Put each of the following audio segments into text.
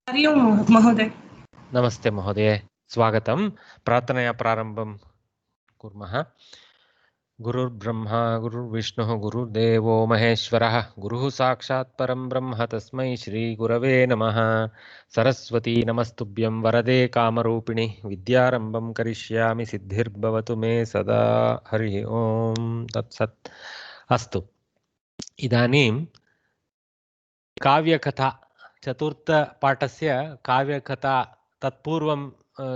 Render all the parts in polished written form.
हरि ओं महोदय। नमस्ते महोदय, स्वागतं। प्रार्थनया प्रारम्भं कुर्मः। गुरुर्ब्रह्मा गुरुर्विष्णुः गुरुर्देवो महेश्वरः गुरुः साक्षात् परं ब्रह्म तस्मै श्रीगुरवे नमः। सरस्वती नमस्तुभ्यं वरदे कामरूपिणि विद्यारम्भं करिष्यामि सिद्धिर्भवतु मे सदा। हरिः ओं तत्सत्। अस्तु, इदानीं काव्यकथा चतुर्थपाठस्य काव्यकथा तत्पूर्वं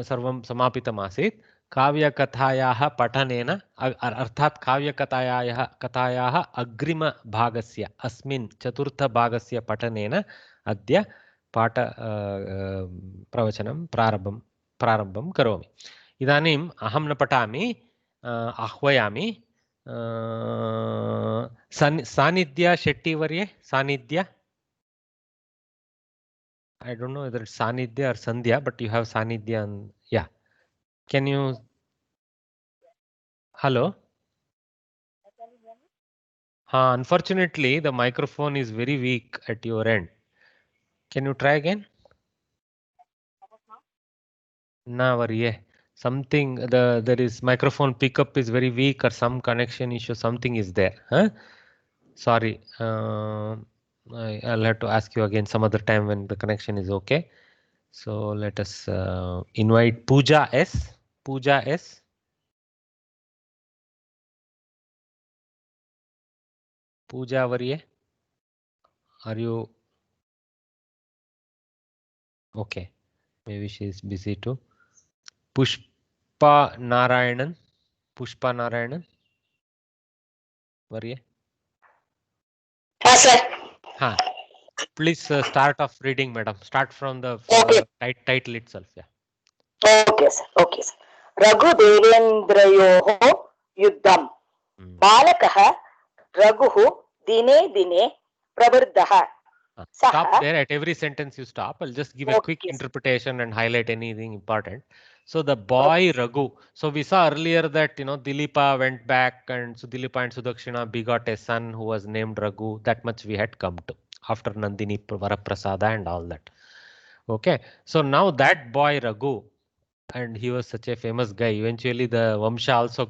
सर्वं समापितमासीत्। काव्यकथायाः पठनेन अर्थात् कथायाः अग्रिमभागस्य अस्मिन् चतुर्थभागस्य पठनेन अद्य पाठ प्रवचनं प्रारम्भं करोमि। इदानीम् अहं न पठामि, आह्वयामि सानिध्य शेट्टिवर्ये। सानिध्य, I don't know whether it's Sanidhya or Sandhya, but you have Sanidhya and yeah. Can you? Hello? Unfortunately, the microphone is very weak at your end. Can you try again? Na worry. Something there is microphone pickup is very weak or some connection issue. Something is there. Huh? Sorry. I'll have to ask you again some other time when the connection is okay. So let us invite Pooja S. Pooja S. Pooja Varye. Are you okay? Maybe she is busy too. Pushpa Narayanan. Pushpa Narayanan. Varye. Yes, sir. Ha. Please start off reading, madam. Start from the Okay. title itself. Yeah. Okay, sir. Okay, sir. रघुदेवेन्द्रयोः युद्धम्। बालकः रघुः दिने दिने प्रवृद्धः। Stop there. At every sentence you stop. I'll just give a quick interpretation and highlight anything important. So the boy Raghu. So we saw earlier that Dilipa went back and Dilipa and Sudakshina begot a son who was named Raghu. That much we had come to after Nandini Varaprasada and all that. Okay. So now that boy Raghu, and he was such a famous guy. Eventually the Vamsha also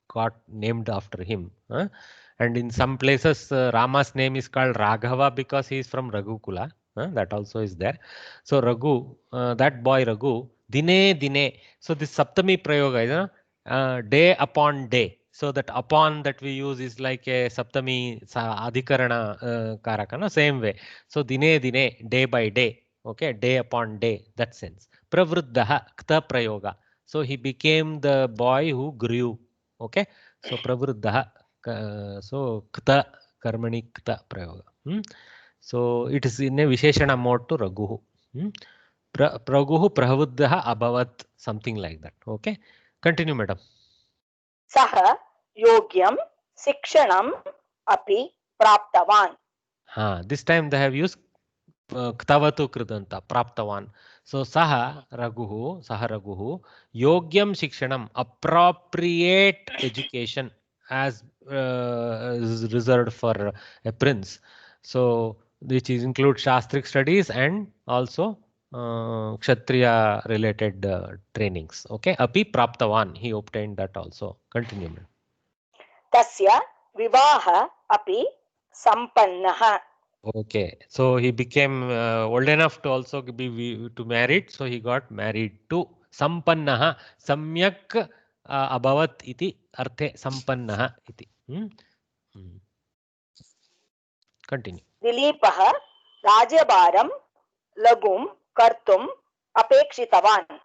got named after him. And in some places Rama's name is called Raghava because he is from Raghukula. That also is there. So Raghu, that boy Raghu, Dine Dine. So this Saptami Prayoga is day upon day. So that upon that we use is like a Saptami Adhikarana Karakana, same way. So Dine Dine, day by day. Okay, day upon day, that sense. Pravruddha, kta prayoga. So he became the boy who grew. Okay, so pravruddha, so kta karmani kta prayoga. So it is in a visheshana mode to Raghuhu. Praguhu pravruddha abhavat, something like that. Okay, continue, madam. सः योग्यं शिक्षणम् अपि प्राप्तवान्. This time they have used Ktavatu Kridanta, Praptavan. So Saha Raguhu, Yogyam Shikshanam, appropriate education as is reserved for a prince. So which is include Shastric studies and also Kshatriya related trainings. Okay, Api Praptavan, he obtained that also. Continue. तस्य विवाहः अपि सम्पन्नः. Okay, so he became old enough to also be to married, so he got married to Sampannaha, Samyak Abhavat iti arthe Sampannaha iti. Continue. दिलीपः राज्यभारं लघुं कर्तुम् अपेक्षितवान्.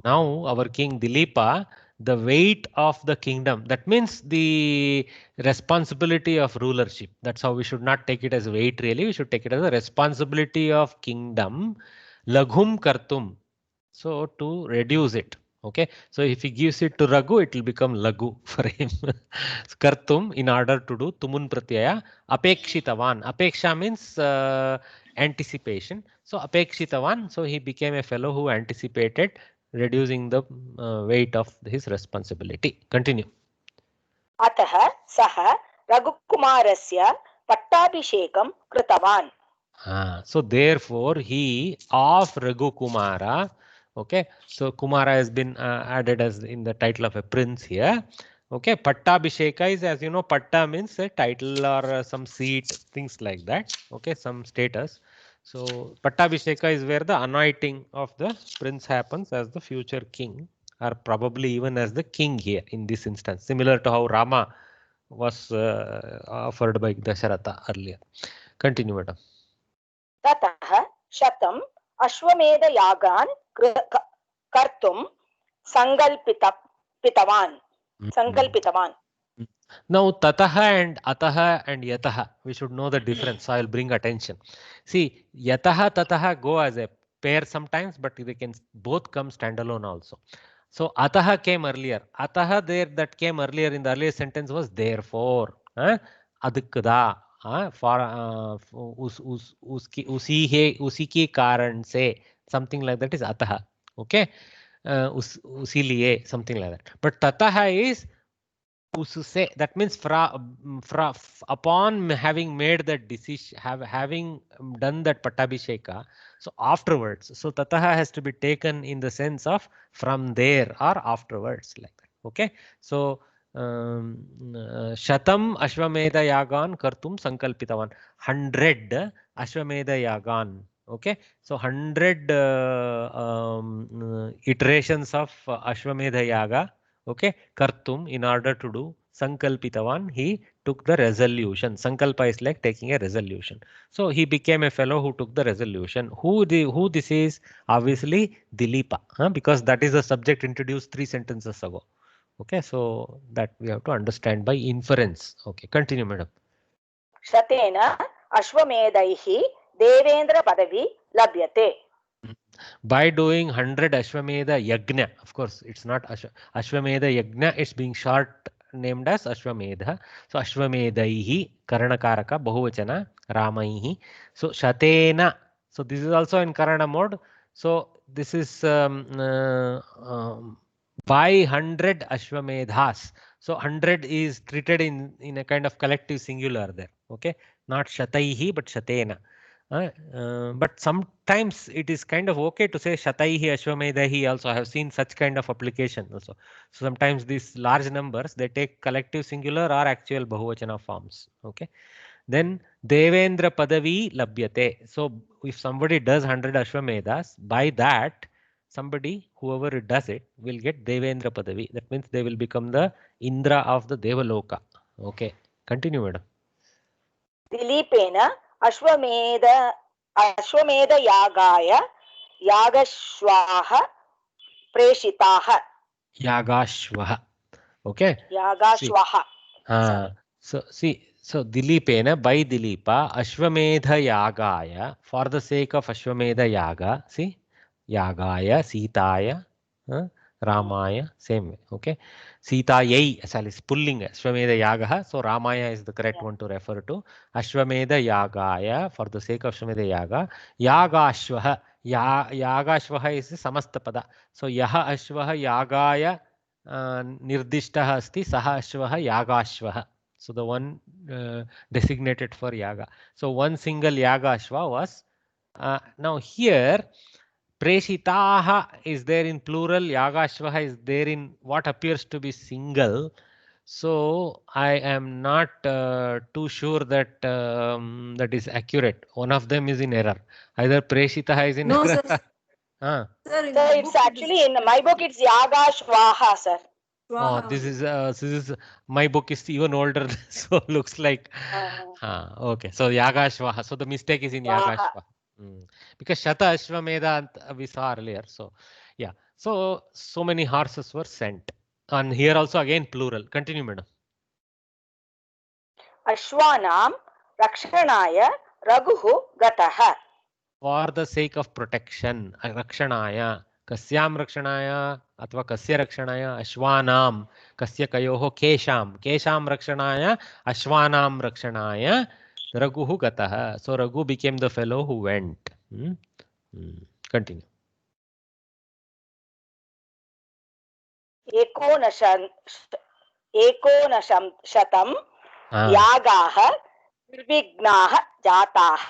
Now our king Dilipa, the weight of the kingdom, that means the responsibility of rulership. That's how we should not take it as weight really, we should take it as a responsibility of kingdom. Laghum kartum, so to reduce it. Okay, so if he gives it to Raghu, it will become Laghu for him. Kartum, in order to do Tumun Pratyaya. Apekshitavan, Apeksha means anticipation. So Apekshitavan, so he became a fellow who anticipated reducing the weight of his responsibility. Continue. अतः सः रघुकुमारस्य पट्टाभिषेकं कृतवान्. So therefore, he of Raghu Kumara. Okay, so Kumara has been added as in the title of a prince here. Okay, Pattabhisheka is, as you know, Patta means a title or some seat, things like that. Okay, some status. So Pattabhisheka is where the anointing of the prince happens as the future king, or probably even as the king here in this instance, similar to how Rama was offered by Dasharatha earlier. Continue, madam. ततः शतम् अश्वमेधयागान् कर्तुं संकल्पितवान्. Now, tataha and ataha and yataha, we should know the difference. So I will bring attention. See, yataha, tataha go as a pair sometimes, but they can both come standalone also. So ataha came earlier. Ataha there that came earlier in the earlier sentence was therefore. Adikda. For usi ke karan se, something like that is ataha. Okay. Usi liye, something like that. But tataha is ususe, that means upon having made that decision, having done that Pattabhisheka, so afterwards, so tataha has to be taken in the sense of from there or afterwards, like that. Okay, so shatam ashwamedha yagan kartum sankalpitavan, 100 ashwamedha yagan. Okay, so 100 iterations of ashwamedha yaga. Okay, kartum, in order to do, sankalpitavan, he took the resolution. Sankalpa is like taking a resolution. So he became a fellow who took the resolution. Who this is? Obviously Dilipa, because that is the subject introduced 3 sentences ago. Okay, so that we have to understand by inference. Okay, continue, madam. शतेन अश्वमेधैः Devendra पदवी लभ्यते. By doing 100 Ashwamedha Yagna, of course, it's not Ashwamedha Yagna, it's being short named as Ashwamedha. So Ashwamedhaihi, Karanakaraka, Bahuvachana, Ramaihi. So Shatena, so this is also in Karana mode. So this is by 100 Ashwamedhas. So 100 is treated in a kind of collective singular there. Okay, not Shataihi, but Shatena. But sometimes it is kind of okay to say Shataihi Ashwamedhahi also. I have seen such kind of application also. So sometimes these large numbers, they take collective singular or actual Bahuvachana forms. Okay. Then Devendra Padavi Labhyate. So if somebody does 100 Ashwamedhas, by that somebody, whoever does it, will get Devendra Padavi. That means they will become the Indra of the Devaloka. Okay. Continue, madam. दिलीपेन अश्वमेधयागाय यागश्वाः प्रेषिताः. Yagashvaha. Okay. यागाश्वाः. So see, so Dilipena, by Dilipa, Ashwamedha Yagaya, for the sake of Ashwamedha Yaga, see, Yagaya, Sitaya, Ramaya, same way. Okay. Sitayai, sorry, is pulling Ashwamedha Yaga, so Ramaya is the correct one to refer to. Ashwamedha Yagaya, for the sake of Ashwamedha Yaga, Yagashvaha. Yagashvaha is the Samastapada. So Yaha Ashvaha Yagaya Nirdishtah asti Saha Ashvaha Yagashvaha. So the one designated for Yaga. So one single Yaga Ashva was. Now here Preshitaha is there in plural, Yagashvaha is there in what appears to be single. So I am not too sure that that is accurate. One of them is in error. Either Preshitaha is in error. Sir. Sir, it's actually in my book. It's Yagashvaha, sir. Oh, this is my book is even older, so looks like. Okay, so Yagashvaha. So the mistake is in Yagashvaha. Because Shata Ashwamedha we saw earlier. So yeah, so many horses were sent, and here also again plural. Continue, madam. Ashwanam Rakshanaya Raguhu Gataha. For the sake of protection, Rakshanaya. Kasyam Rakshanaya अथवा कस्य रक्षणाय अश्वानाम कस्य कयोः केशाम रक्षणाय अश्वानाम रक्षणाय रघुः गतः. So Raghu became the fellow who went. Continue. एकोनशतं यागाः निर्विघ्नाः जाताः.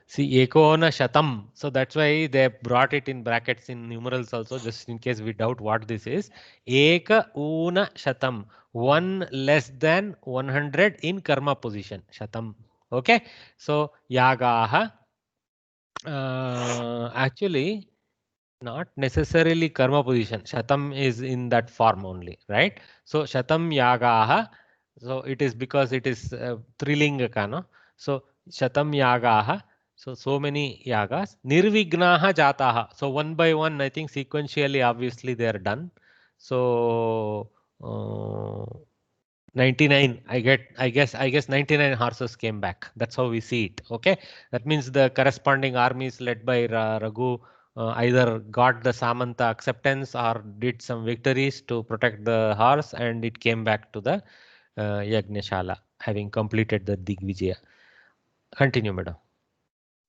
See, ekona shatam. So that's why they brought it in brackets in numerals also, just in case we doubt what this is. Eka una shatam. One less than 100 in karma position. Shatam. Okay. So yagaha. Actually, not necessarily karma position. Shatam is in that form only, right? So shatam yagaha. So it is because it is Trilingaka, no? So shatam yagaha. So many yagas. Nirvignaha jataha. So one by one, I think sequentially, obviously they are done. So 99, I guess 99 horses came back. That's how we see it. Okay. That means the corresponding armies led by Raghu either got the Samanta acceptance or did some victories to protect the horse, and it came back to the Yagneshala, having completed the Digvijaya. Continue, madam.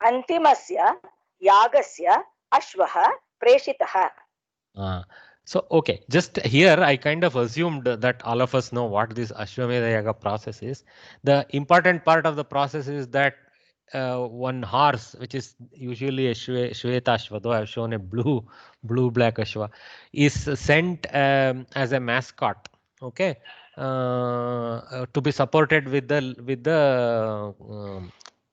Antimasya yagasya ashvaha preshitaha. So, okay, just here I kind of assumed that all of us know what this Ashwamedha Yaga process is. The important part of the process is that one horse, which is usually a Shweta Ashwa, though I've shown a blue-black Ashwa, is sent as a mascot, okay, to be supported with the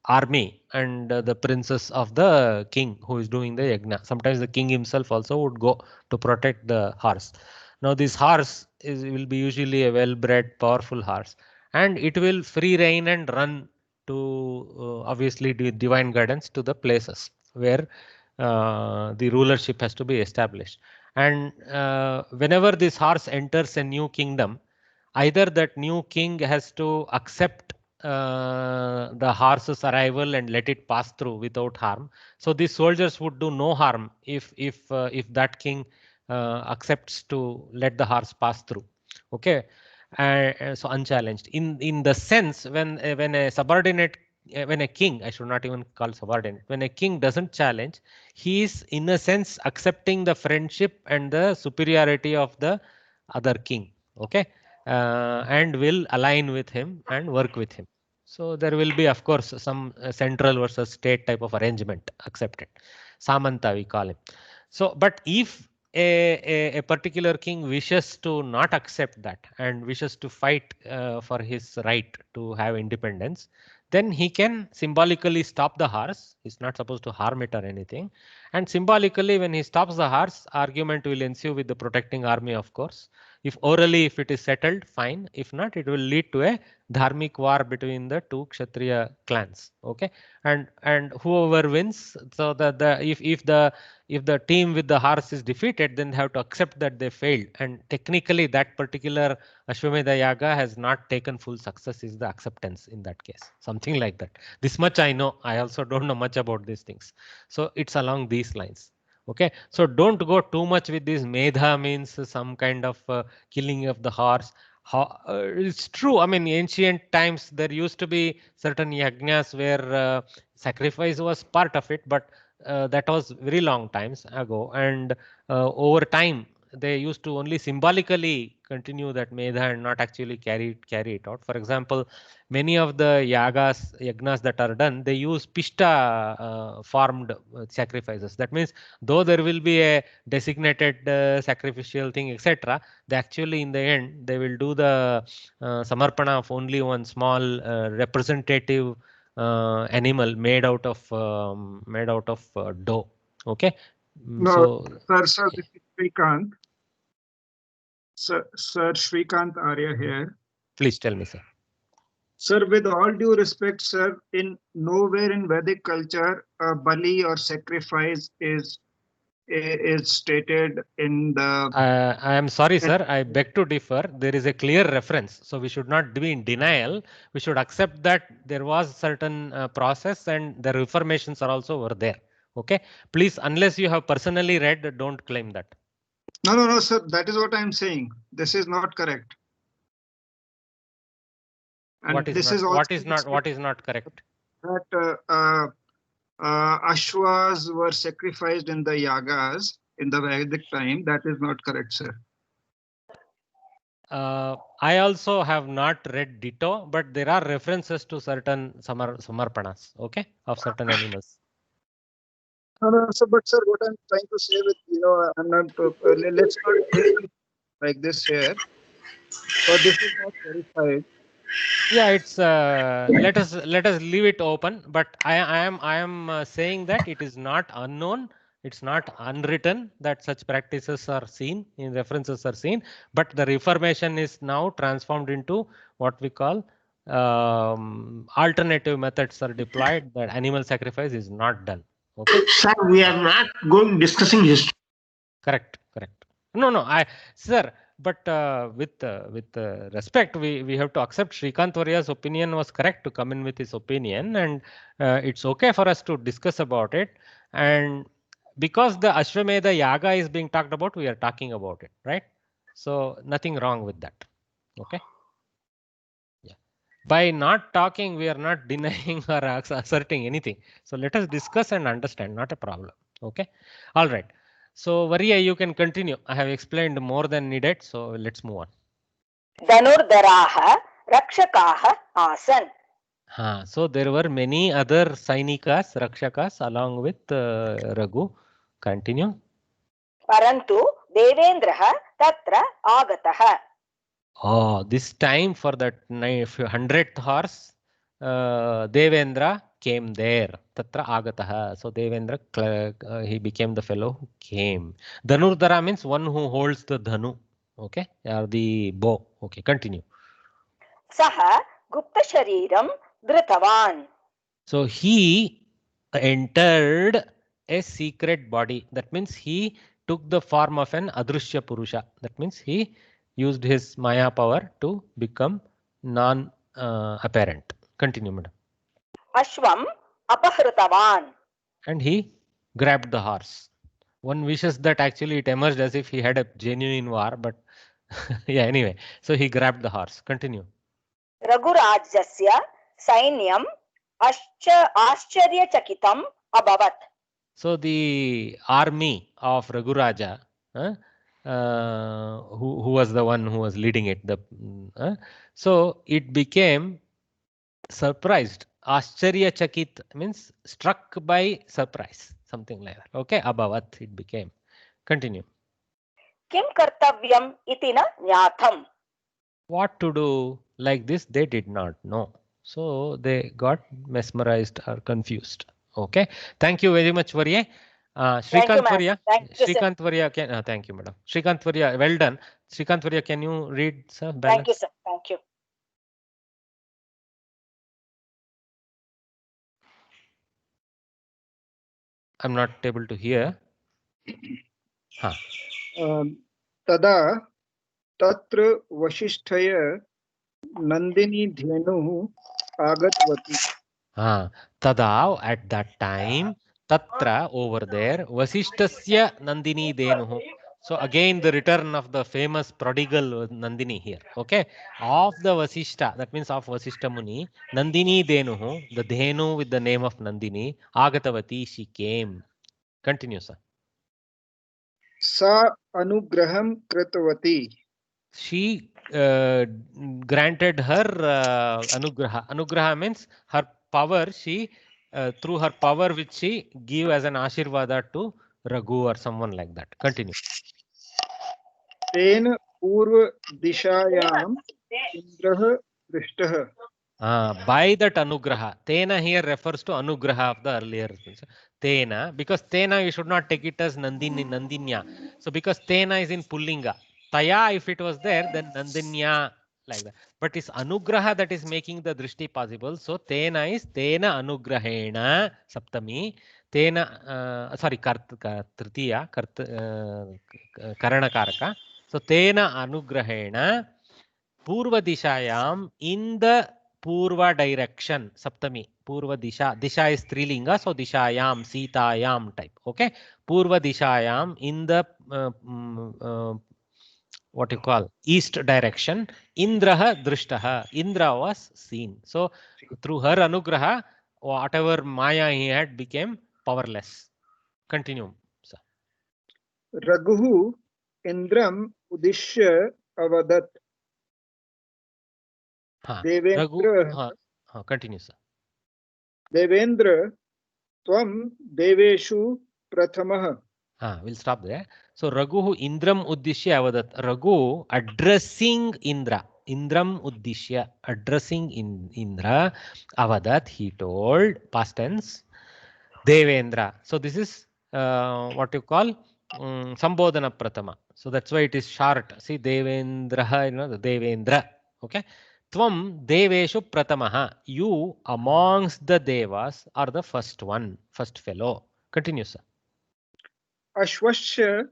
army and the princess of the king who is doing the yagna. Sometimes the king himself also would go to protect the horse. Now this horse will be usually a well-bred, powerful horse, and it will free rein and run to obviously divine guidance to the places where the rulership has to be established. And whenever this horse enters a new kingdom, either that new king has to accept the horse's arrival and let it pass through without harm. So these soldiers would do no harm if that king accepts to let the horse pass through. Okay, so unchallenged. In the sense when a subordinate when a king, I should not even call subordinate, when a king doesn't challenge, he is in a sense accepting the friendship and the superiority of the other king. Okay, and will align with him and work with him. So there will be, of course, some central versus state type of arrangement accepted. Samanta we call him. So, but if a particular king wishes to not accept that and wishes to fight for his right to have independence, then he can symbolically stop the horse. He's not supposed to harm it or anything. And symbolically, when he stops the horse, argument will ensue with the protecting army, of course. If orally, if it is settled, fine. If not, it will lead to a dharmic war between the two Kshatriya clans. Okay, and whoever wins, so the if the team with the horse is defeated, then they have to accept that they failed. And technically, that particular Ashwamedha Yaga has not taken full success. Is the acceptance in that case? Something like that. This much I know. I also don't know much about these things. So it's along these lines. Okay, so don't go too much with this. Medha means some kind of killing of the horse. It's true. I mean, ancient times there used to be certain yagnas where sacrifice was part of it, but that was very long times ago. And over time, they used to only symbolically continue that medha and not actually carry it out. For example, many of the yagnas that are done, they use pishta formed sacrifices. That means though there will be a designated sacrificial thing, etc., they actually in the end they will do the samarpana of only one small representative animal made out of dough. Okay. No, sir, this is Shrikant. Sir, Shrikant Arya here. Please tell me, sir. Sir, with all due respect, sir, in nowhere in Vedic culture, bali or sacrifice is stated in the. I am sorry, sir. I beg to differ. There is a clear reference, so we should not be in denial. We should accept that there was certain process, and the reformations are also over there. Okay, please, unless you have personally read, don't claim that. No, sir. That is what I am saying. This is not correct. And what is not correct? That ashwas were sacrificed in the yagas in the Vedic time. That is not correct, sir. I also have not read ditto, but there are references to certain samarpanas, okay, of certain animals. No, sir, but sir, what I'm trying to say with, I'm not, let's not take it like this here, but this is not verified. Yeah, it's let us leave it open, but I am saying that it is not unknown, it's not unwritten that such practices are seen, in references are seen, but the Reformation is now transformed into what we call alternative methods are deployed, that animal sacrifice is not done. Okay. Sir, we are not going discussing history. Correct. No, sir, but with respect, we have to accept Shrikant Varia's opinion was correct to come in with his opinion, and it's okay for us to discuss about it. And because the Ashwamedha Yaga is being talked about, we are talking about it, right? So nothing wrong with that. Okay. Yeah. By not talking, we are not denying or asserting anything. So let us discuss and understand, not a problem. Okay. All right. So Variya, you can continue. I have explained more than needed. So let's move on. Dhanurdaraha Rakshakaha Asan. So there were many other Sainikas, Rakshakas along with Raghu. Continue. Parantu Devendraha Tatra Agataha. Oh, this time for that 100th horse, Devendra came there. Tatra Agataha. So Devendra, he became the fellow who came. Dhanurdhara means one who holds the dhanu. Okay, or the bow. Okay, continue. Saha Gupta Shariram Dritavan. So he entered a secret body. That means he took the form of an Adrushya Purusha. That means he used his Maya power to become non-apparent. Continue, madam. Ashwam Apahritavan. And he grabbed the horse. One wishes that actually it emerged as if he had a genuine war, but yeah, anyway. So he grabbed the horse. Continue. Raghurajasya Sainyam Ascharyachakitam Abhavat. So the army of Raghuraja, who was the one who was leading it, so it became surprised. Ascharya Chakit means struck by surprise, something like that. Okay, Abhavat it became. Continue. Kim Kartavyam Itina Nyatham. What to do like this, they did not know. So they got mesmerized or confused. Okay. Thank you very much, Variya. Shrikant Variya. Shrikant Variya can. Thank you, madam. Shrikant Variya, well done. Shrikant Variya, can you read, sir? Balance? Thank you, sir. Thank you. I'm not able to hear. Tada Tatra Vasisthaya Nandini Dhenu Agatvati. Tada, at that time, Tatra, over there, Vasishtasya Nandini Denuhu. So again, the return of the famous prodigal Nandini here. Okay, of the Vasishta, that means of Vasishta Muni, Nandini Denuhu, the Dhenu with the name of Nandini, Agatavati, she came. Continue, sir. Sa Anugraham Kritavati. She granted her Anugraha. Anugraha means her power. She through her power which she give as an Ashirvada to Raghu or someone like that. Continue. Ten Purva Dishayam Indraha Drishtaha. By that Anugraha. Tena here refers to Anugraha of the earlier. Tena, because Tena you should not take it as Nandini, Nandinya. So because Tena is in Pullinga. Taya, if it was there, then Nandinya, like that. But it's Anugraha that is making the Drishti possible. So Tena is Tena Anugrahena, Saptami. Tena, sorry, Tritiya, Karana Karaka. So Tena Anugrahena, Purva Dishayam, in the Purva direction, Saptami, Purva Disha. Disha is Strilinga, so Dishayam, Sitayam type. Okay, Purva Dishayam, in the what you call east direction, Indraha Drishtaha. Indra was seen. So through her Anugraha, whatever Maya he had became powerless. Continue, sir. Raghu Indram Udishya Avadat. Devendra, continue, sir. Devendra, Tvam Deveshu Prathamah. We'll stop there. So Raghu Indram Uddishya Avadat. Raghu addressing Indra. Indram Uddishya, addressing Indra. Avadat, he told, past tense, Devendra. So this is what you call Sambodhana Pratama. So that's why it is short. See, Devendra, the Devendra. Okay. Tvam Deveshu Pratamaha. You amongst the Devas are the first one, first fellow. Continue, sir. Ashwasya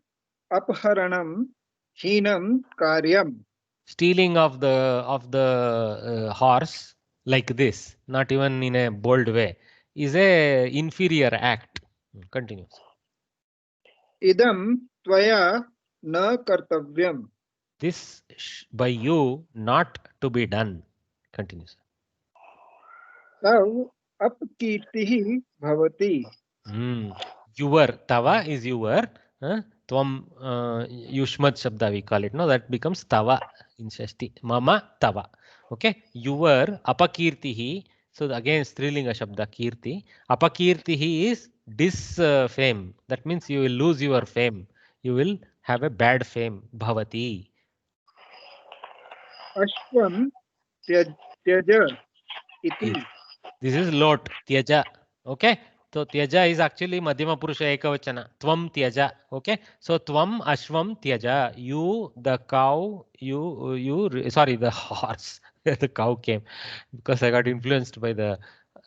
Apharanam Hinam Karyam. Stealing of the horse like this, not even in a bold way, is a inferior act. Continue. Idam Tvaya Na Kartavyam. This by you not to be done. Continue. Tav Apkirtihi Bhavati. Your tava is your. Tvam Yushmat Shabda we call it. No, that becomes tava in Shashti. Mama tava. Okay. Your apakirtihi. So again Strilinga Shabda Kirti. Apakirtihi is disfame. That means you will lose your fame. You will have a bad fame. Bhavati. Ashwam Tyaja Iti. This is lot. Tyaja. Okay. So Tyaja is actually Madhyama Purusha Ekavachana. Tvam Tyaja. Okay. So Tvam Ashvam Tyaja. You, the cow, sorry, the horse. The cow came because I got influenced by the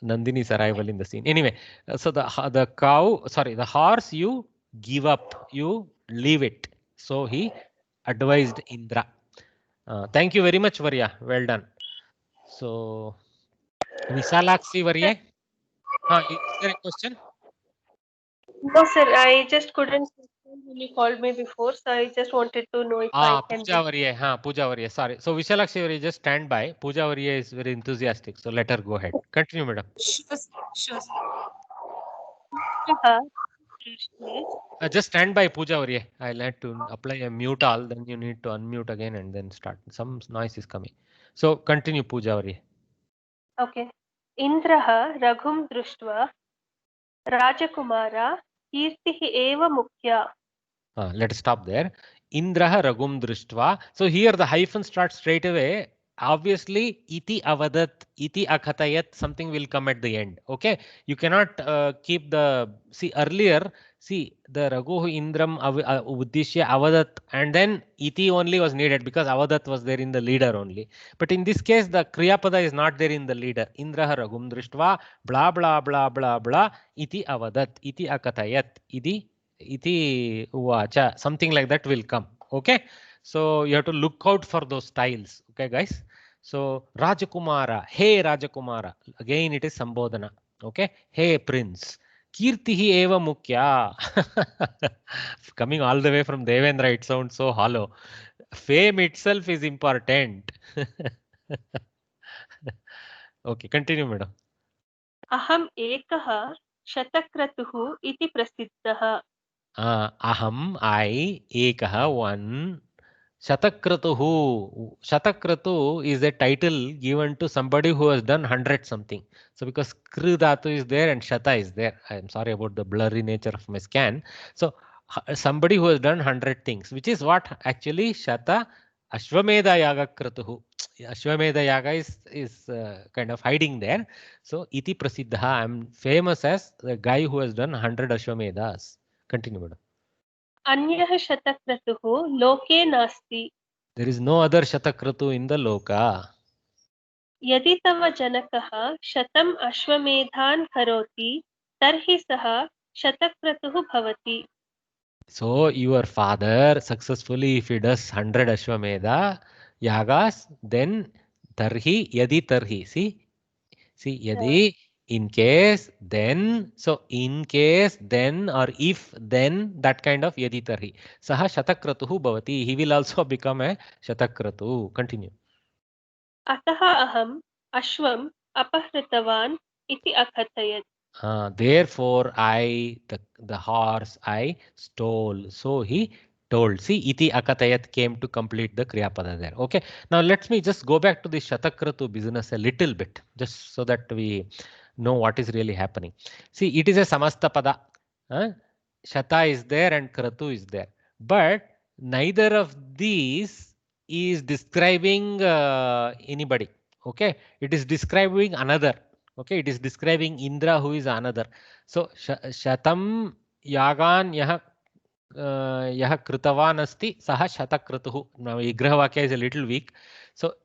Nandini's arrival in the scene. Anyway, so the cow, sorry, the horse, you give up, you leave it. So he advised Indra. Thank you very much, Varya. Well done. So Visalakshi Varya. Is there a question? No, sir. I just couldn't when you called me before, so I just wanted to know if I can. Pooja Varya. Pooja Varya. Sorry. So Visalakshi Varya, just stand by. Pooja Varya is very enthusiastic. So let her go ahead. Continue, madam. Sure. Just stand by, Pooja Varya. I'll have to apply a mute all. Then you need to unmute again and then start. Some noise is coming. So continue, Pooja Varya. Okay. Indraha Raghum Društva Rajakumara Kirtihi Eva Mukhya. Let's stop there. Indraha Ragum Društva. So here the hyphen starts straight away. Obviously, iti avadat, iti akhatayat, something will come at the end. Okay. You cannot keep the, see earlier, see the Raghu Indram Uddishya avadat and then iti only was needed because avadat was there in the leader only. But in this case, the Kriyapada is not there in the leader. Indraha Ragum Društva, blah, blah, blah, blah, blah, iti avadat, iti akhatayat, iti uvacha, something like that will come. Okay. So you have to look out for those styles. Okay, guys. So Rajakumara, hey Rajakumara. Again, it is Sambodhana. Okay. Hey Prince. Kirtihi eva mukhya. Coming all the way from Devendra, it sounds so hollow. Fame itself is important. Okay, continue, madam. Aham ekaha shatakratuhu iti prasiddhaha. Aham, I, ekaha, one. Shatakratuhu. Shatakratu is a title given to somebody who has done 100 something. So because Kru Dhatu is there and Shata is there. I am sorry about the blurry nature of my scan. So somebody who has done 100 things, which is what actually Shata Ashwamedha Yaga Kratuhu. Ashwamedha Yaga is kind of hiding there. So iti prasiddha. I am famous as the guy who has done 100 Ashwamedhas. Continue, madam. Anyah shatakratuhu loke nasti. There is no other Shatakratu in the Loka. Yadi tava janakaha shatam ashwamedhan karoti tarhi saha shatakratuhu bhavati. So your father successfully, if he does 100 Ashwamedha Yagas, then tarhi, yadi tarhi. See, yadi, in case, then, so in case, then, or if, then, that kind of yadi tarhi. Saha Shatakratuhu bhavati. He will also become a Shatakratu. Continue. Ataha aham ashwam apahritavan iti akhathayat. Therefore, I, the horse, I stole. So he told. See, iti akatayat came to complete the kriya pada there. Okay. Now let me just go back to the Shatakratu business a little bit, just so that we know what is really happening. See, it is a samasta pada. Shata is there and kratu is there, but neither of these is describing anybody. Okay, it is describing another. Okay, it is describing Indra, who is another. So shatam yagan yah kritavan asti saha shatakratuhu. Now vigrahvakya is a little weak, so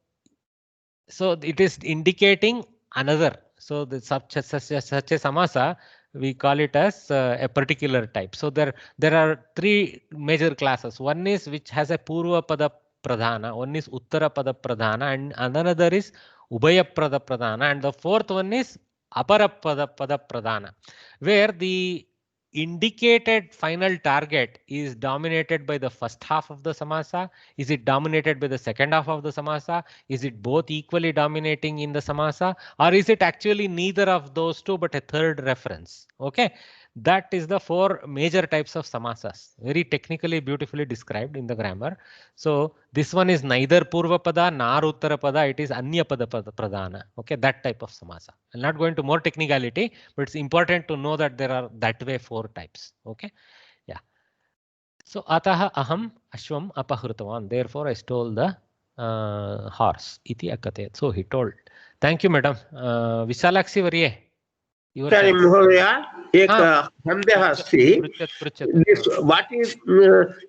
it is indicating another. So the such a samasa, we call it as a particular type. So there are three major classes. One is which has a purva pada pradhana, one is uttara pada pradhana, and another is ubhaya pada pradhana, and the fourth one is apara pada pradhana, where the indicated final target is dominated by the first half of the samasa. Is it dominated by the second half of the samasa? Is it both equally dominating in the samasa, or is it actually neither of those two but a third reference? Okay, that is the four major types of samasas, very technically beautifully described in the grammar. So this one is neither purva pada nor uttara pada, it is anya pada pradhana. Okay, that type of samasa. I'm not going to more technicality, but it's important to know that there are that way four types. Okay, yeah. So ataha aham ashvam apahrutavan, therefore I stole the horse iti akatayat. So he told. Thank you, madam. Visalakshi varye. महोदय एक सन्देहः अस्ति. What is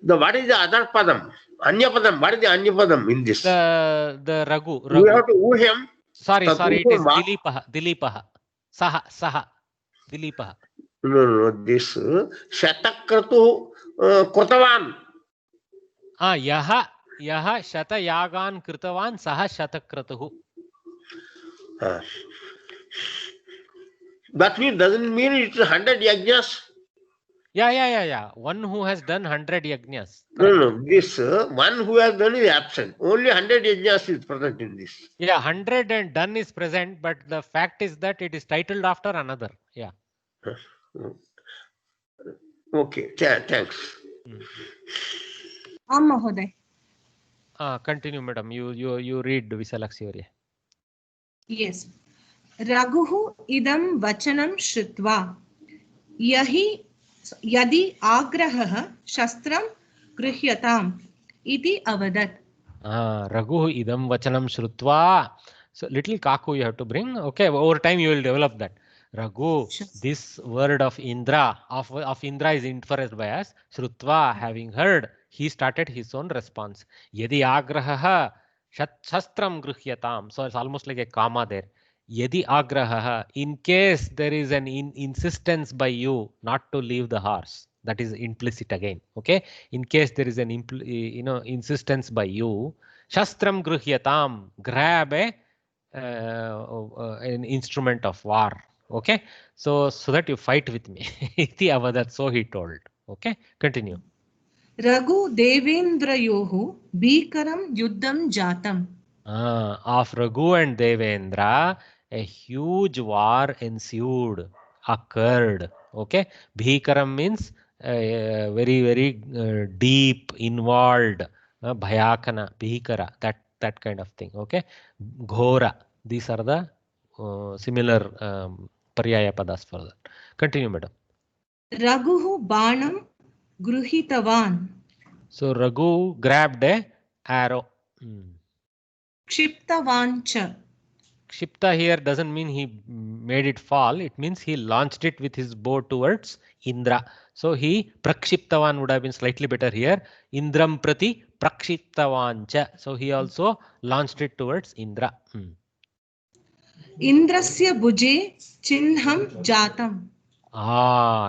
the other padam? Anya padam. What is the anya padam in this? The Raghu. We have to uhyam. Sorry, it is Dilipaha. Saha. Dilipaha. No, this Shatakratu Krutavan. Yaha Shatayagan Kritavan Saha Shatakratuhu. That means doesn't mean it's 100 yajnas. Yeah. One who has done 100 yajnas. No. This one who has done is absent. Only 100 yajnas is present in this. Yeah, 100 and done is present, but the fact is that it is titled after another. Yeah. Okay. Thanks. Mahoday. Continue, madam. You read Visalakshi varye. Yes. Raghuhu idam vachanam shrutva yadi agrahah shastram grihyatam iti avadat. Raghuhu idam vachanam shrutva. So little kaku you have to bring. Okay, over time you will develop that. Raghu, this word of Indra, of Indra is inferred by us. Shrutva, having heard, he started his own response. Yadi agrahah shastram grihyatam. So it's almost like a comma there. Yadi agrahah, in case there is an insistence by you not to leave the horse, that is implicit again. Okay, in case there is an insistence by you, shastram grihyatam, grab an instrument of war. Okay, so that you fight with me. Iti avadat, so he told. Okay, continue. Raghu Devendrayohu bhikaram yuddham jatam. Of Raghu and Devendra, a huge war ensued, occurred. Okay, bhikaram means very, very deep, involved, bhayakana, bhikara, that kind of thing. Okay, ghora, these are the similar paryaya padas for that. Continue, madam. Raghuhu banam gruhitavan. So Raghu grabbed a arrow. Kshiptavan cha. Kshipta here doesn't mean he made it fall. It means he launched it with his bow towards Indra. So he prakshiptavan would have been slightly better here. Indram prati prakshiptavan cha. So he also launched it towards Indra. Indrasya bhuje chinham jatam.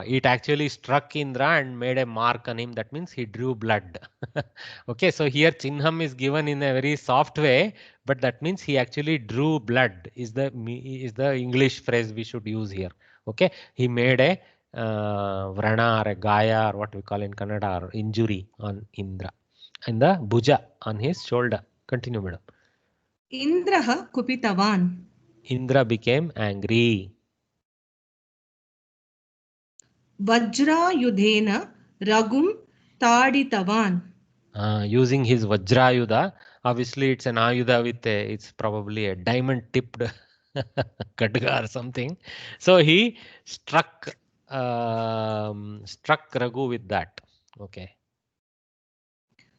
It actually struck Indra and made a mark on him. That means he drew blood. Okay, so here chinham is given in a very soft way, but that means he actually drew blood is the English phrase we should use here. Okay, he made a vrana or a gaya or what we call in Kannada or injury on Indra and the bhuja on his shoulder. Continue, madam. Indraha kupitavan. Indra became angry. Vajra yudhena ragum Taditavan. Using his Vajrayudha. Obviously, it's an Ayudha with it's probably a diamond tipped Khadga or something. So he struck Raghu with that. Okay.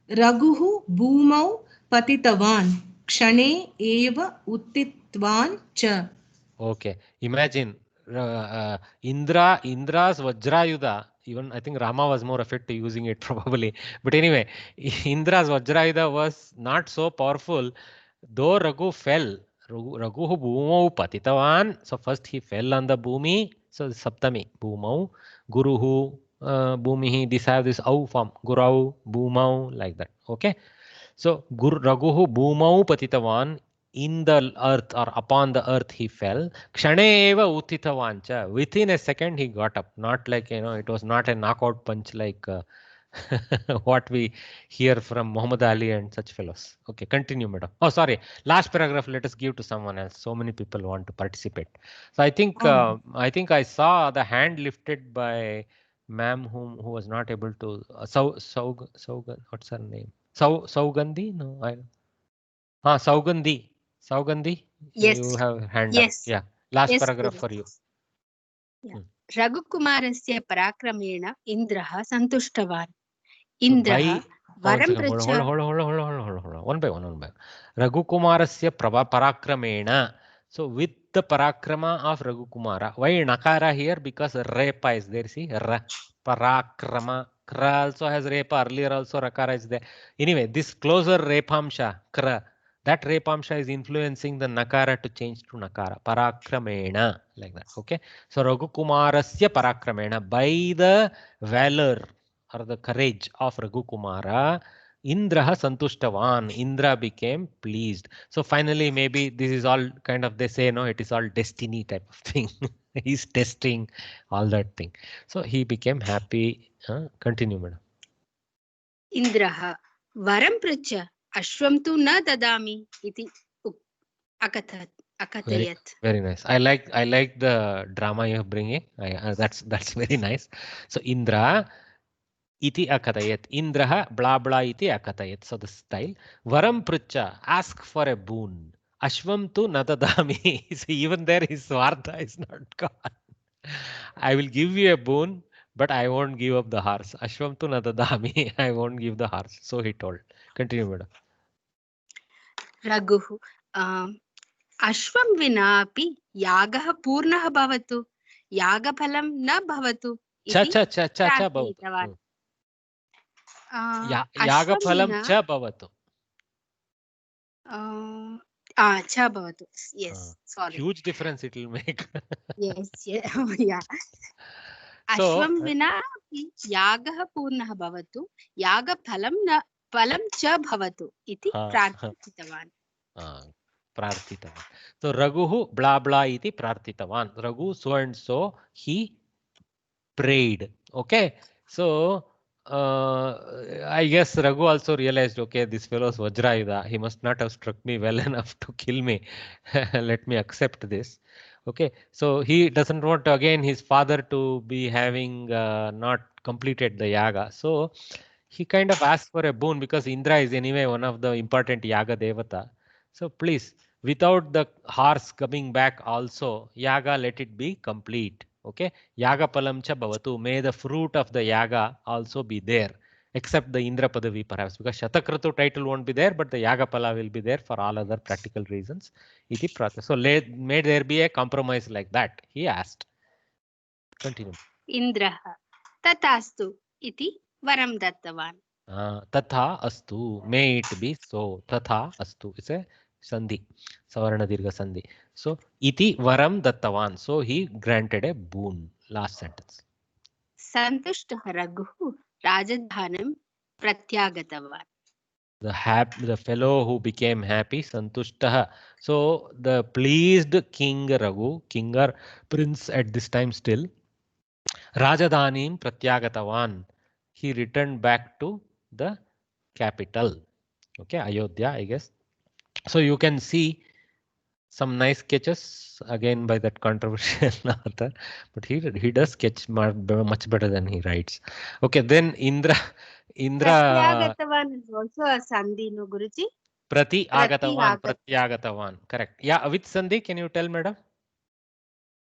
Raguhu bhumau patitavan. Kshane eva uttitvan cha. Okay. Imagine Indra's Vajrayudha. Even I think Rama was more effective using it probably. But anyway, Indra's Vajrayudha was not so powerful. Though Raghu fell, Raghu bhumau patitavan. So first he fell on the bhumi. So Saptami bhumau, guruhu bhumihi. These have this au form. Gurau bhumau like that. Okay. So Raghu bhumau patitavan. In the earth or upon the earth he fell. Kshane eva uttitavancha. Within a second he got up. Not like, it was not a knockout punch like what we hear from Muhammad Ali and such fellows. Okay, continue, madam. Oh, sorry. Last paragraph, let us give to someone else. So many people want to participate. So I think I saw the hand lifted by ma'am who was not able to. What's her name? Saugandhi? No, Saugandhi. Saugandhi, yes, you have hand yes, up. Yeah, last yes, paragraph for you. Yeah. Raghukumarasya parakramena Indraha santushtavan. Indraha varam pracha. Hold on. One by one. Raghukumarasya parakramena. So with the parakrama of Raghukumara. Why nakara here? Because repa is there. See, parakrama. Kra also has repa. Earlier also rakara is there. Anyway, this closer repamsha, kra. That repamsha is influencing the nakara to change to nakara. Parakramena, like that. Okay. So Raghukumarasya parakramena, by the valor or the courage of Raghukumara, Indraha santushtavan. Indra became pleased. So finally, maybe this is all kind of, they say, no, it is all destiny type of thing. He's testing all that thing. So he became happy. Continue, madam. Indraha varam pracha. Ashwam tu na dadami iti akatayat. Very nice. I like the drama you're bringing. That's very nice. So Indra iti akatayat. Indraha blah blah iti akatayat. So the style. Varam prucha, ask for a boon. Ashvam tu nadadami. So even there his swartha is not gone. I will give you a boon, but I won't give up the horse. Ashvam tu nadadami. I won't give the horse. So he told. Continue, madam. Raghu. Ashvam vinapi yagah purnah bhavatu. Yagaphalam na bhavatu. Cha bhavatu. Yagaphalam cha bhavatu. Cha bhavatu. Yes, sorry. Huge difference it will make. Yes, yeah. Ashvam vina yagah purnah bhavatu. Yagaphalam na phalam cha bhavatu. Iti prarthitavan. Prarthitavan. So Raghu blah blah iti prarthitavan. Raghu so and so he prayed. Okay. So I guess Raghu also realized, okay, this fellow's Vajrayudha. He must not have struck me well enough to kill me. Let me accept this. Okay. So he doesn't want again his father to be having not completed the yaga. So he kind of asked for a boon because Indra is anyway one of the important yaga devata. So please, without the horse coming back also, yaga let it be complete. Okay, yaga palam cha bhavatu. May the fruit of the yaga also be there, except the Indra Padavi perhaps, because Shatakratu title won't be there, but the yaga pala will be there for all other practical reasons. Iti prata. So may there be a compromise like that, he asked. Continue. Indraha tatastu iti varam dattavan. Tatha astu. May it be so. Tatha astu. It's a sandhi. Savarna dirgha sandhi. So iti varam dattavan. So he granted a boon. Last sentence. Santushtah Raghu rajadhanam pratyagatavan. The fellow who became happy, Santushtah. So the pleased King Raghu, king or prince at this time still, Rajadhanim pratyagatavan. He returned back to the capital. Okay, Ayodhya, I guess. So you can see some nice sketches again by that controversial author, but he does sketch much better than he writes. Okay, then Indra Indra Pratyagatavan is also a sandhi, no Guruji? Prati Agatavan. Pratyagatavan. Pratyagatavan. Correct. Yeah, which sandhi? Can you tell, madam?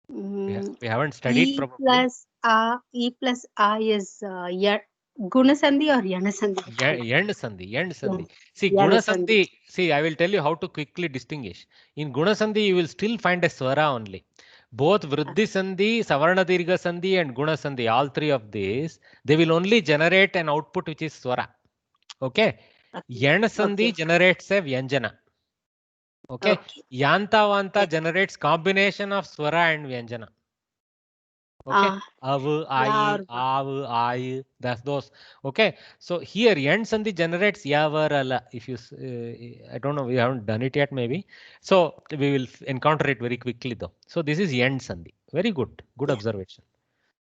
We haven't studied E probably. plus A is Guna sandhi or Yana sandhi? Yend sandhi. Yend sandhi. See, Yana Guna sandhi. sandhi. See, I will tell you how to quickly distinguish. In Guna sandhi, you will still find a swara only. Both Vriddhi sandhi, Savarna Dirgha sandhi, and Guna sandhi, all three of these, they will only generate an output which is swara. Okay. Yend sandhi generates a Vyanjana. Okay. Yanta Vanta generates combination of swara and Vyanjana. Okay. Avu, ai, avu, ai, that's those. Okay. So here Yend sandhi generates yavarala. If you, I don't know, we haven't done it yet maybe. So we will encounter it very quickly though. So this is Yend sandhi. Very good. Good observation.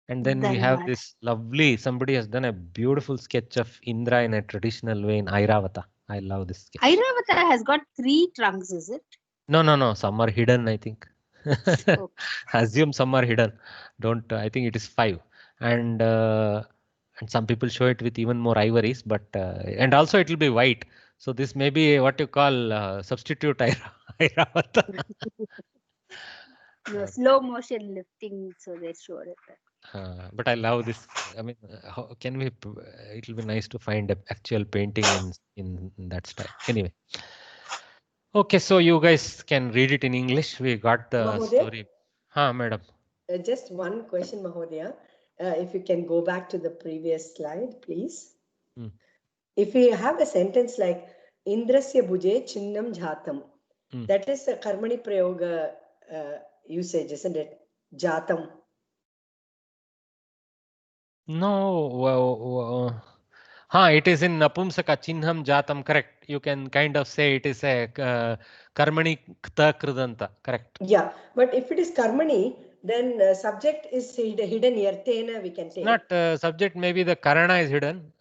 And then we have this lovely, somebody has done a beautiful sketch of Indra in a traditional way in Airavata. I love this sketch. Airavata has got 3 trunks, is it? No. Some are hidden, I think. Assume some are hidden. Don't. I think it is 5. And some people show it with even more ivories, but and also it will be white. So this may be what you call substitute Airavata. No, slow motion lifting, so they showed it. But I love this. I mean, how can we? It will be nice to find an actual painting in that style. Anyway. Okay, so you guys can read it in English. We got the Mahodaya? story. Madam. Just one question, Mahodaya. If you can go back to the previous slide, please. If we have a sentence like Indrasya Bhuje Chinnam Jhatam, that is a Karmani Prayoga usage, isn't it? Jatam. No. It is in Napumsaka Chinnam Jatam, correct. You can kind of say it is a Karmani Kta Kridanta, correct. Yeah, but if it is Karmani, then subject is hidden here. Tena we can take. Not subject, maybe the Karana is hidden.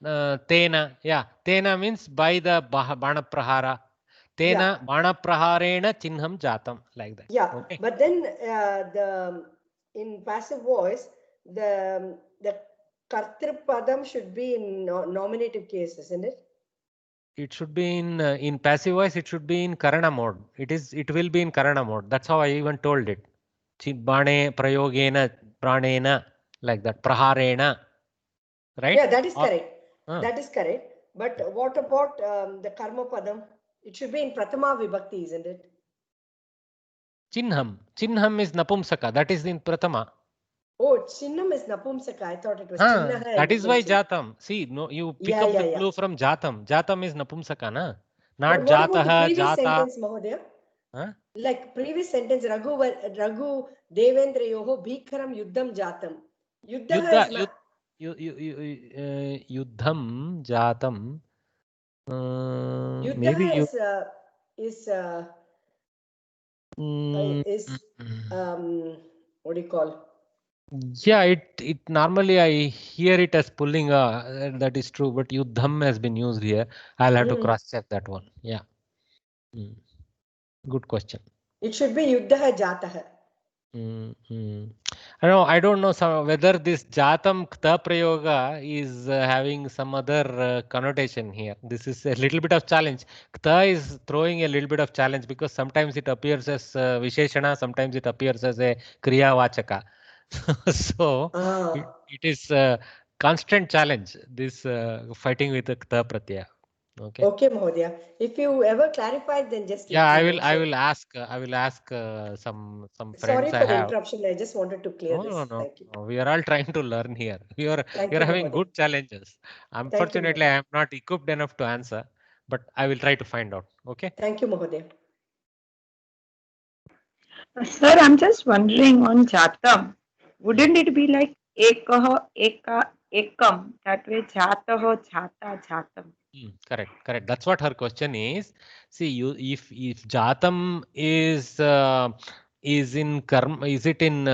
Tena, yeah. Tena means by the Bana Prahara. Tena Bana Praharena Chinnam Jatam, like that. Yeah, okay. But then in passive voice, the Kartripadam should be in nominative case, isn't it? It should be in passive voice. It should be in Karana mode. It will be in Karana mode. That's how I even told it. Bane prayogena pranena, like that. Praharena, right? Yeah, that is correct. That is correct. But what about the Karma Padam? It should be in Prathama Vibhakti, isn't it? Chinnam. Chinnam is Napumsaka. That is in Prathama. Oh, Chinnam is Napumsaka. I thought it was Chinnaha. That is why Jatam. See, no, you pick up the clue from Jatam. Jatam is Napumsaka, na? Not Jataha, previous Jata. Sentence, Mahodaya? Like previous sentence, Raghu Devendra Yoho Bhikaram Yuddham Jatam. Yuddham Jatam. Maybe what do you call? Yeah, it normally I hear it as pulling. That is true, but Yuddham has been used here. I'll have to cross check that one. Yeah. Good question. It should be Yuddha Jataha. I don't know whether this Jatam Kta Prayoga is having some other connotation here. This is a little bit of challenge. Kta is throwing a little bit of challenge because sometimes it appears as Visheshana, sometimes it appears as a Kriya Vachaka. So it is a constant challenge, this fighting with the Kta Pratyaya. Okay, Mahodaya. If you ever clarify, then just I will ask some friends. Sorry for the interruption. I just wanted to clear this. Thank you. We are all trying to learn here. You're having good challenges. Unfortunately, I am not equipped enough to answer, but I will try to find out. Okay. Thank you, Mahodaya. Sir, I'm just wondering on Jatam, wouldn't it be like Ekaha, Eka, Ekam? That way, Jataho, Jata, Jatam. Correct. That's what her question is. See, if Jatam is in karma, is it in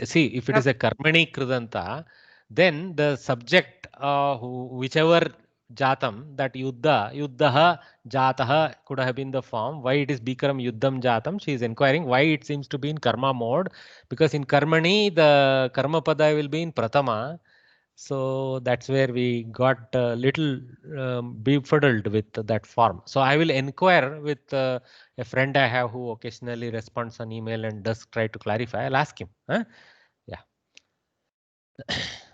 see, if it is a karmani kridanta, then the subject whichever Jatam, that Yuddhaha, Jataha could have been the form. Why it is Bikaram Yuddham Jatam? She is inquiring why it seems to be in karma mode, because in karmani the karma pada will be in Prathama. So that's where we got a little befuddled with that form. So I will inquire with a friend I have who occasionally responds on email and does try to clarify. I'll ask him. Huh? Yeah.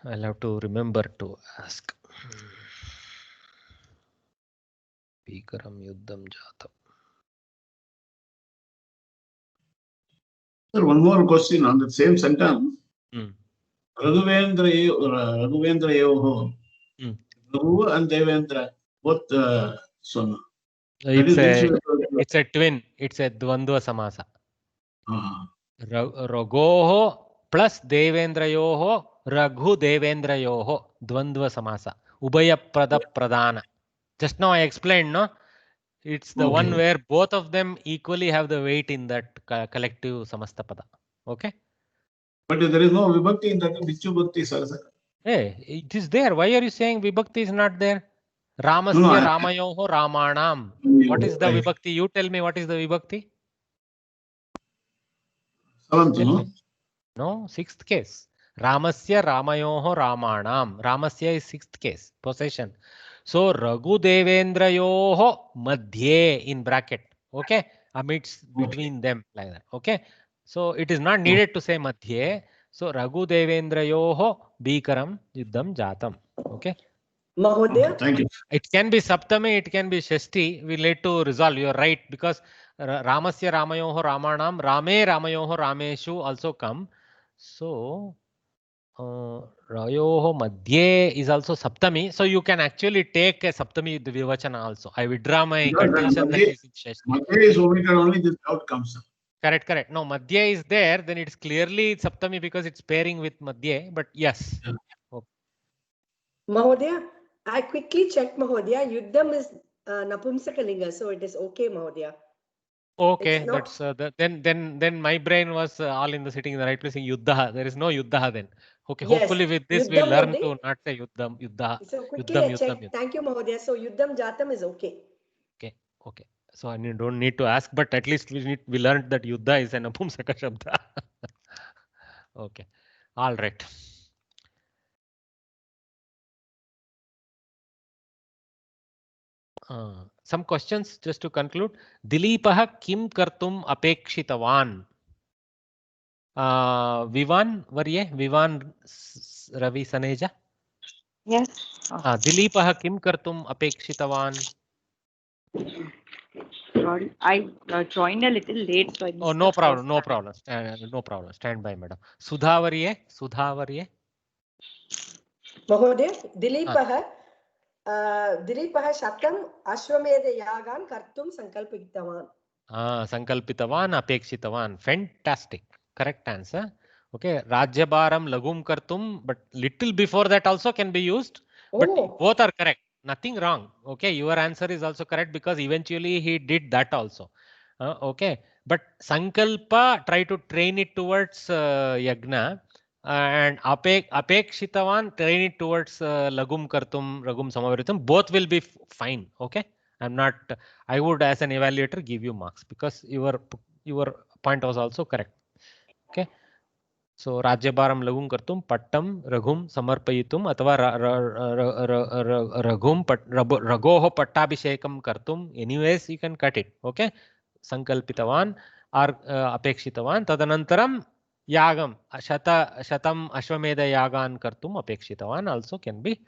I'll have to remember to ask. Bhikaram yuddham jatam. Sir, one more question on the same sentence. Raghuvendra Yoho. Raghu and Devendra, both son. It's a twin. It's a Dvandva Samasa. Raghoho plus Devendrayoho, Raghu Devendrayoho, Dvandva Samasa. Ubhaya Prada Pradana. Just now I explained, no? It's the one where both of them equally have the weight in that collective Samastapada. Okay? But there is no Vibhakti in that Vichu Bhakti Sarasaka. Hey, it is there. Why are you saying Vibhakti is not there? Ramasya Ramayoho Ramanam. What is the Vibhakti? You tell me what is the Vibhakti? Seventh, no, sixth case. Ramasya Ramayoho Ramanam. Ramasya is sixth case, possession. So Raghu Devendrayoho Madhye in bracket. Okay, amidst between them like that. Okay, so it is not needed to say Madhye. So Raghu Devendrayoho Bhikaram Yuddham Jatam. Okay. Mahodaya. Thank you. It can be Saptami, it can be Shashti. We need to resolve. You are right, because Ramasya Ramayoho Ramanam, Rame Ramayoho Rameshu also come. So Rayoho Madhye is also Saptami. So you can actually take a Saptami Vivachana also. I withdraw my contention that is in Shashti. Madhye is omitted, only this outcomes. Correct, correct. No, Madhya is there, then it's clearly Saptami because it's pairing with Madhya, but yes. Yeah. Okay. Mahodaya, I quickly checked, Mahodaya. Yuddham is Napumsakalinga, so it is okay, Mahodaya. Okay, that's then my brain was all in the sitting in the right place in Yuddha. There is no Yuddha then. Okay, yes. Hopefully with this we learn to not say Yuddham, Yuddha. So quickly Yuddham, I checked. Yuddham. Thank you, Mahodaya. So Yuddham Jatam is okay. Okay, okay. So I don't need to ask, but at least we learned that Yuddha is an Apumsaka Shabda. Okay, all right. Some questions just to conclude. Dileepah kim kartum apekshitavan? Vivan Varye, Vivan Ravi Saneja. Yes. Dileepah kim kartum apekshitavan? Sorry, I joined a little late, so I missed no problem, no problem. No problem. Stand by, madam. Sudha Varye, Sudha Varye. Mahodaya, Dileepah Shatam Ashwamedha Yagan Kartum Sankalpitavan. Sankalpitavan, apekshitavan. Fantastic. Correct answer. Okay. Rajyabaram Lagum Kartum, but little before that also can be used. But both are correct. Nothing wrong. Okay. Your answer is also correct because eventually he did that also. Okay. But Sankalpa, try to train it towards Yagna. And apekshitavan, train it towards lagum kartum, ragum samavritam. Both will be fine. Okay. I would as an evaluator give you marks because your point was also correct. Okay. So Rajyabaram lagum kartum, pattam, ragum samarpayitum, atava ragum ragoho pattabhishekam kartum. Anyways, you can cut it. Okay. Sankalpitavan or apekshitavan. Tadanantaram Yagam shatam ashwamedha yagan kartum apekshitavan also can be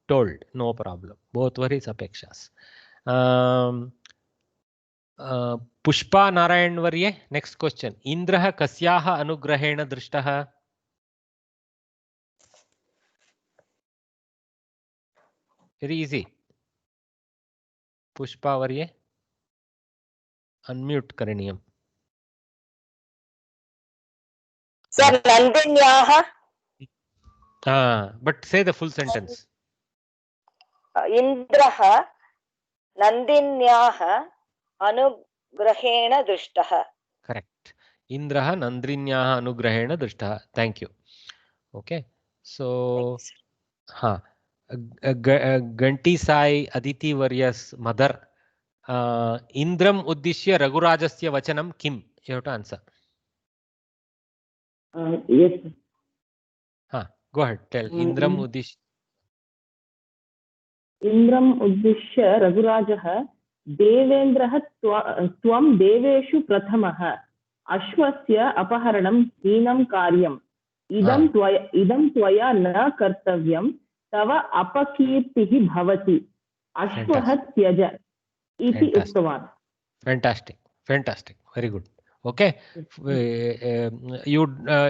told. No problem. Both were his apekshas. Pushpa Narayan Varye. Next question. Indraha kasyaha anugrahena drishtaha? Very easy. Pushpa Varye. Unmute Karaniyam. Sir, Nandinyaha. But say the full sentence. Indraha Nandinyaha Anugrahena Drishtaha. Correct. Indraha Nandrinyaha Anugrahena Drishtaha. Thank you. Okay. So, Ganti Sai Aditi Varya's mother. Indram Uddishya Raghurajasya Vachanam Kim? You have to answer. Yes. Go ahead. Tell. Indram Uddishya. इन्द्रम् उद्दिश्य रघुराजः देवेन्द्रः त्वं देवेषु प्रथमः अश्वस्य अपहरणं हीनं कार्यम् इदं त्वया न कर्तव्यं तव अपकीर्तिः भवति अश्वः त्यज इति उक्तवान्. Fantastic, very good. Okay, you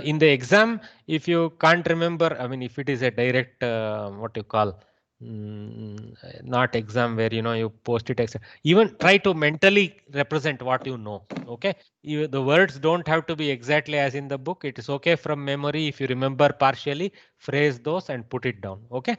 in the exam, if you can't remember, I mean, if it is a direct what you call not exam where you post it, even try to mentally represent what you know. Okay, the words don't have to be exactly as in the book. It is okay from memory. If you remember partially, phrase those and put it down. Okay,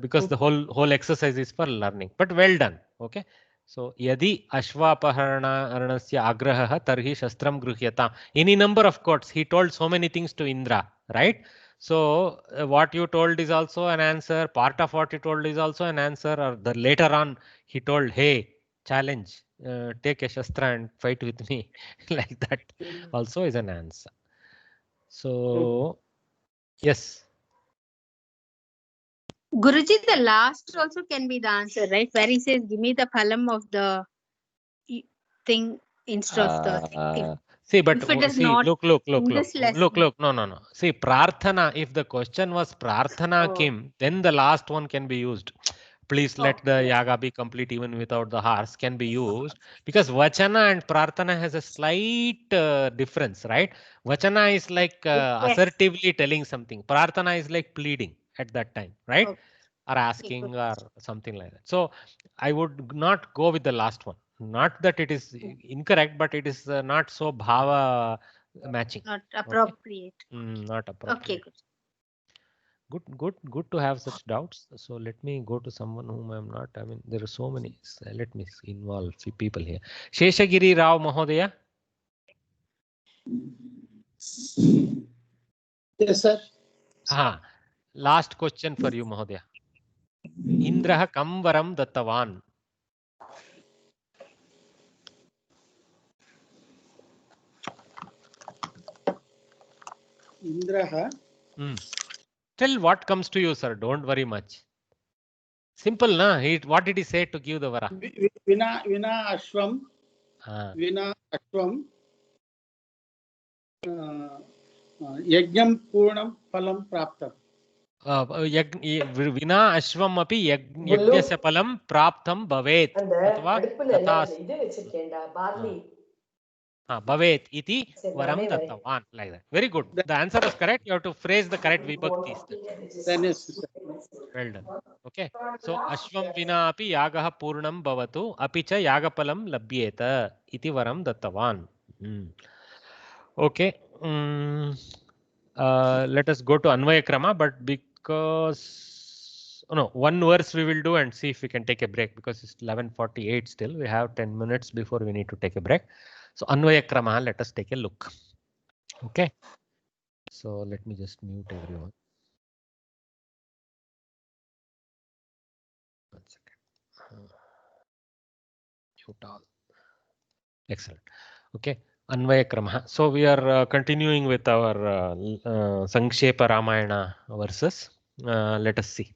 because the whole exercise is for learning. But well done. Okay. So, yadi ashvapaharanasya agrahah tarhi shastram gruhyata. Any number of quotes. He told so many things to Indra, right? So, what you told is also an answer. Part of what he told is also an answer. Or later on, he told, hey, challenge, take a shastra and fight with me. Like that also is an answer. So, yes. Guruji, the last also can be the answer, right? Where he says, give me the phalam of the thing instead of the thing. See, but see, look. No. See, prarthana, if the question was prarthana kim, then the last one can be used. Please let the yaga be complete even without the horse can be used, because vachana and prarthana has a slight difference, right? Vachana is like assertively telling something. Prarthana is like pleading at that time, right? Or asking or something like that. So I would not go with the last one. Not that it is incorrect, but it is not so bhava matching. Not appropriate. Okay? Not appropriate. Okay. Good to have such doubts. So let me go to someone whom I am not. I mean, there are so many. Let me involve few people here. Sheshagiri Rao Mahodaya. Yes, sir. Last question for you, Mahodaya. Indraha kam varam dattavan. Indraha. Tell what comes to you, sir. Don't worry much. Simple, na? What did he say to give the vara? Vina ashvam. Vina ashvam. Yajnam purnam phalam praptam. Vina ashvam api yajnasya phalam praptam bhavet. Atva tatas. Bhavet iti varam dattavan. Like that. Very good. The answer is correct. You have to phrase the correct vibhaktis. Well done. Okay. So ashvam vina api yagah purnam bhavatu api cha yagaphalam labhyeta iti varam dattavan. Okay. Let us go to Anvaya Krama, but because one verse we will do and see if we can take a break, because it's 11:48 still. We have 10 minutes before we need to take a break. So Anvaya Krama, let us take a look. Okay. So let me just mute everyone. One second. Mute all. Excellent. Okay. Anvaya Krama. So we are continuing with our Sankshepa Ramayana verses. Let us see.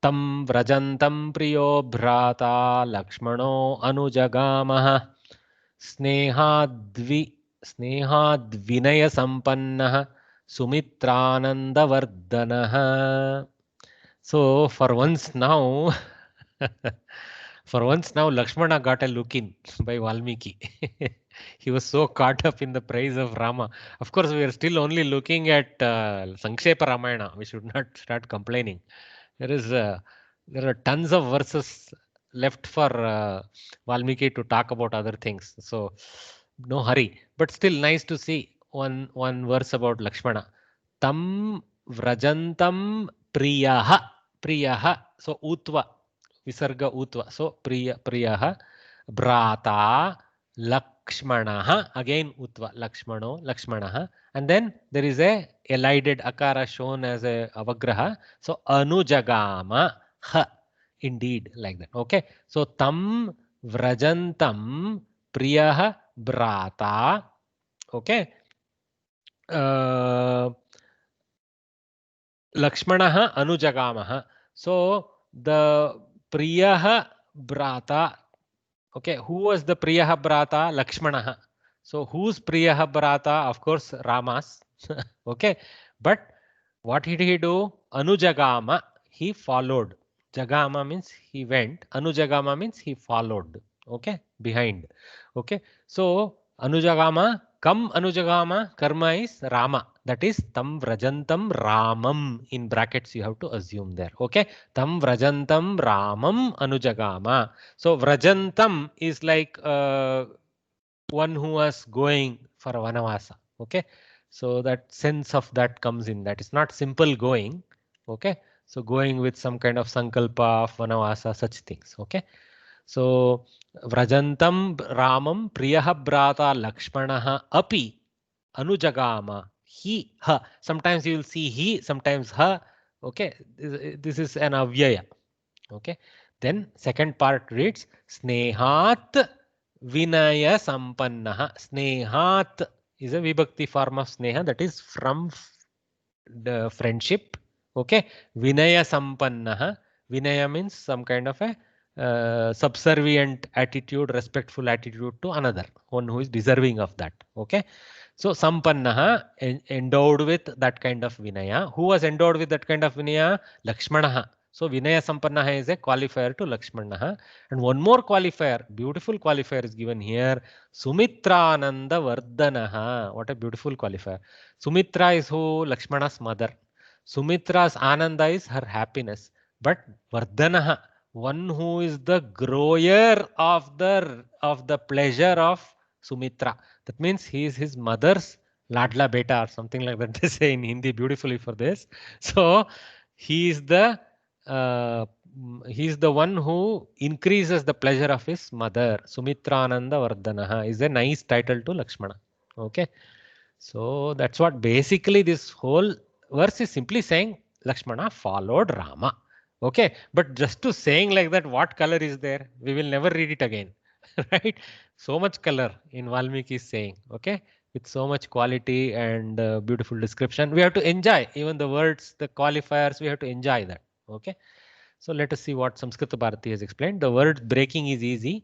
Tam vrajantam priyo bhrata Lakshmano anujagamaha snehadvinaya sampannah sumitranandavardhanah. So for once now Lakshmana got a look in by Valmiki. He was so caught up in the praise of Rama. Of course, we are still only looking at Sankshepa Ramayana. We should not start complaining. There are tons of verses left for Valmiki to talk about other things. So no hurry. But still nice to see one verse about Lakshmana. Tam vrajantam priyaha. So utva. Visarga utva. So priyaha. Brata Lakshmanaha. Again utva. Lakshmanaha. And then there is a elided akara shown as a avagraha. So anujagama ha. Indeed, like that. Okay. So tam vrajantam priyaha brata. Okay. Lakshmanaha anujagamaha. So the Priyaha Brata. Okay, who was the Priyaha Brata? Lakshmanaha. So whose Priyaha Brata? Of course, Rama's. Okay, but what did he do? Anujagama, he followed. Jagama means he went. Anujagama means he followed. Okay, behind. Okay, so Anujagama, kam Anujagama, karma is Rama. That is tam vrajantam Ramam. In brackets you have to assume there. Okay, tam vrajantam Ramam Anujagama. So vrajantam is like one who was going for a vanavasa. Okay, so that sense of that comes in. That is not simple going. Okay, so going with some kind of sankalpa of vanavasa, such things. Okay, so vrajantam Ramam Priyaha Brata Lakshmanaha api Anujagama. He, her. Sometimes you will see he, sometimes her. Okay, this is an avyaya. Okay, then second part reads Snehat Vinaya Sampannaha. Snehat is a vibhakti form of sneha, that is from the friendship. Okay, Vinaya Sampannaha. Vinaya means some kind of a subservient attitude, respectful attitude to another, one who is deserving of that. Okay, so Sampannaha, endowed with that kind of Vinaya. Who was endowed with that kind of Vinaya? Lakshmanaha. So Vinaya Sampannaha is a qualifier to Lakshmanaha. And one more qualifier, beautiful qualifier is given here. Sumitrananda Vardanaha. What a beautiful qualifier. Sumitra is who? Lakshmana's mother. Sumitra's Ananda is her happiness. But Vardanaha, one who is the grower of the pleasure of Sumitra. That means he is his mother's ladla beta or something like that. They say in Hindi beautifully for this. So he is the one who increases the pleasure of his mother. Sumitrananda Vardanaha is a nice title to Lakshmana. Okay, so that's what basically this whole verse is simply saying. Lakshmana followed Rama. Okay, but just to saying like that, what color is there? We will never read it again. Right? So much color in Valmiki's saying. Okay, with so much quality and beautiful description. We have to enjoy even the words, the qualifiers. We have to enjoy that. Okay, so let us see what Samskrita Bharati has explained. The word breaking is easy.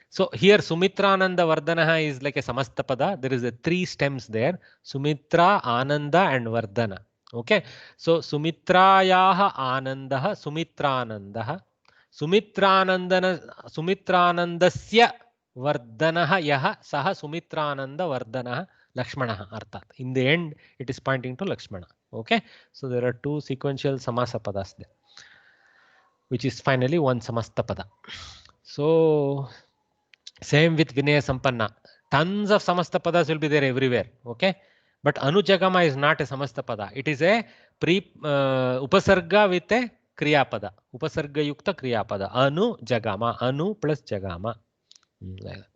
So here Sumitrananda Vardanaha is like a Samastapada. There is a 3 stems there. Sumitra, Ananda and Vardana. Okay, so Sumitrayaha Anandaha, Sumitranandaha. Sumitranandasya Vardanaha Yaha Saha Sumitrananda Vardanaha Lakshmanaha Arthat. In the end, it is pointing to Lakshmana. Okay, so there are 2 sequential Samasapadas there, which is finally one Samastapada. So same with Vinaya Sampanna. Tons of Samastapadas will be there everywhere. Okay, but Anujagama is not a Samastapada. It is a Upasarga with a Kriyapada. Upasarga Yukta Kriyapada. Anujagama. Anu plus Jagama. Like that.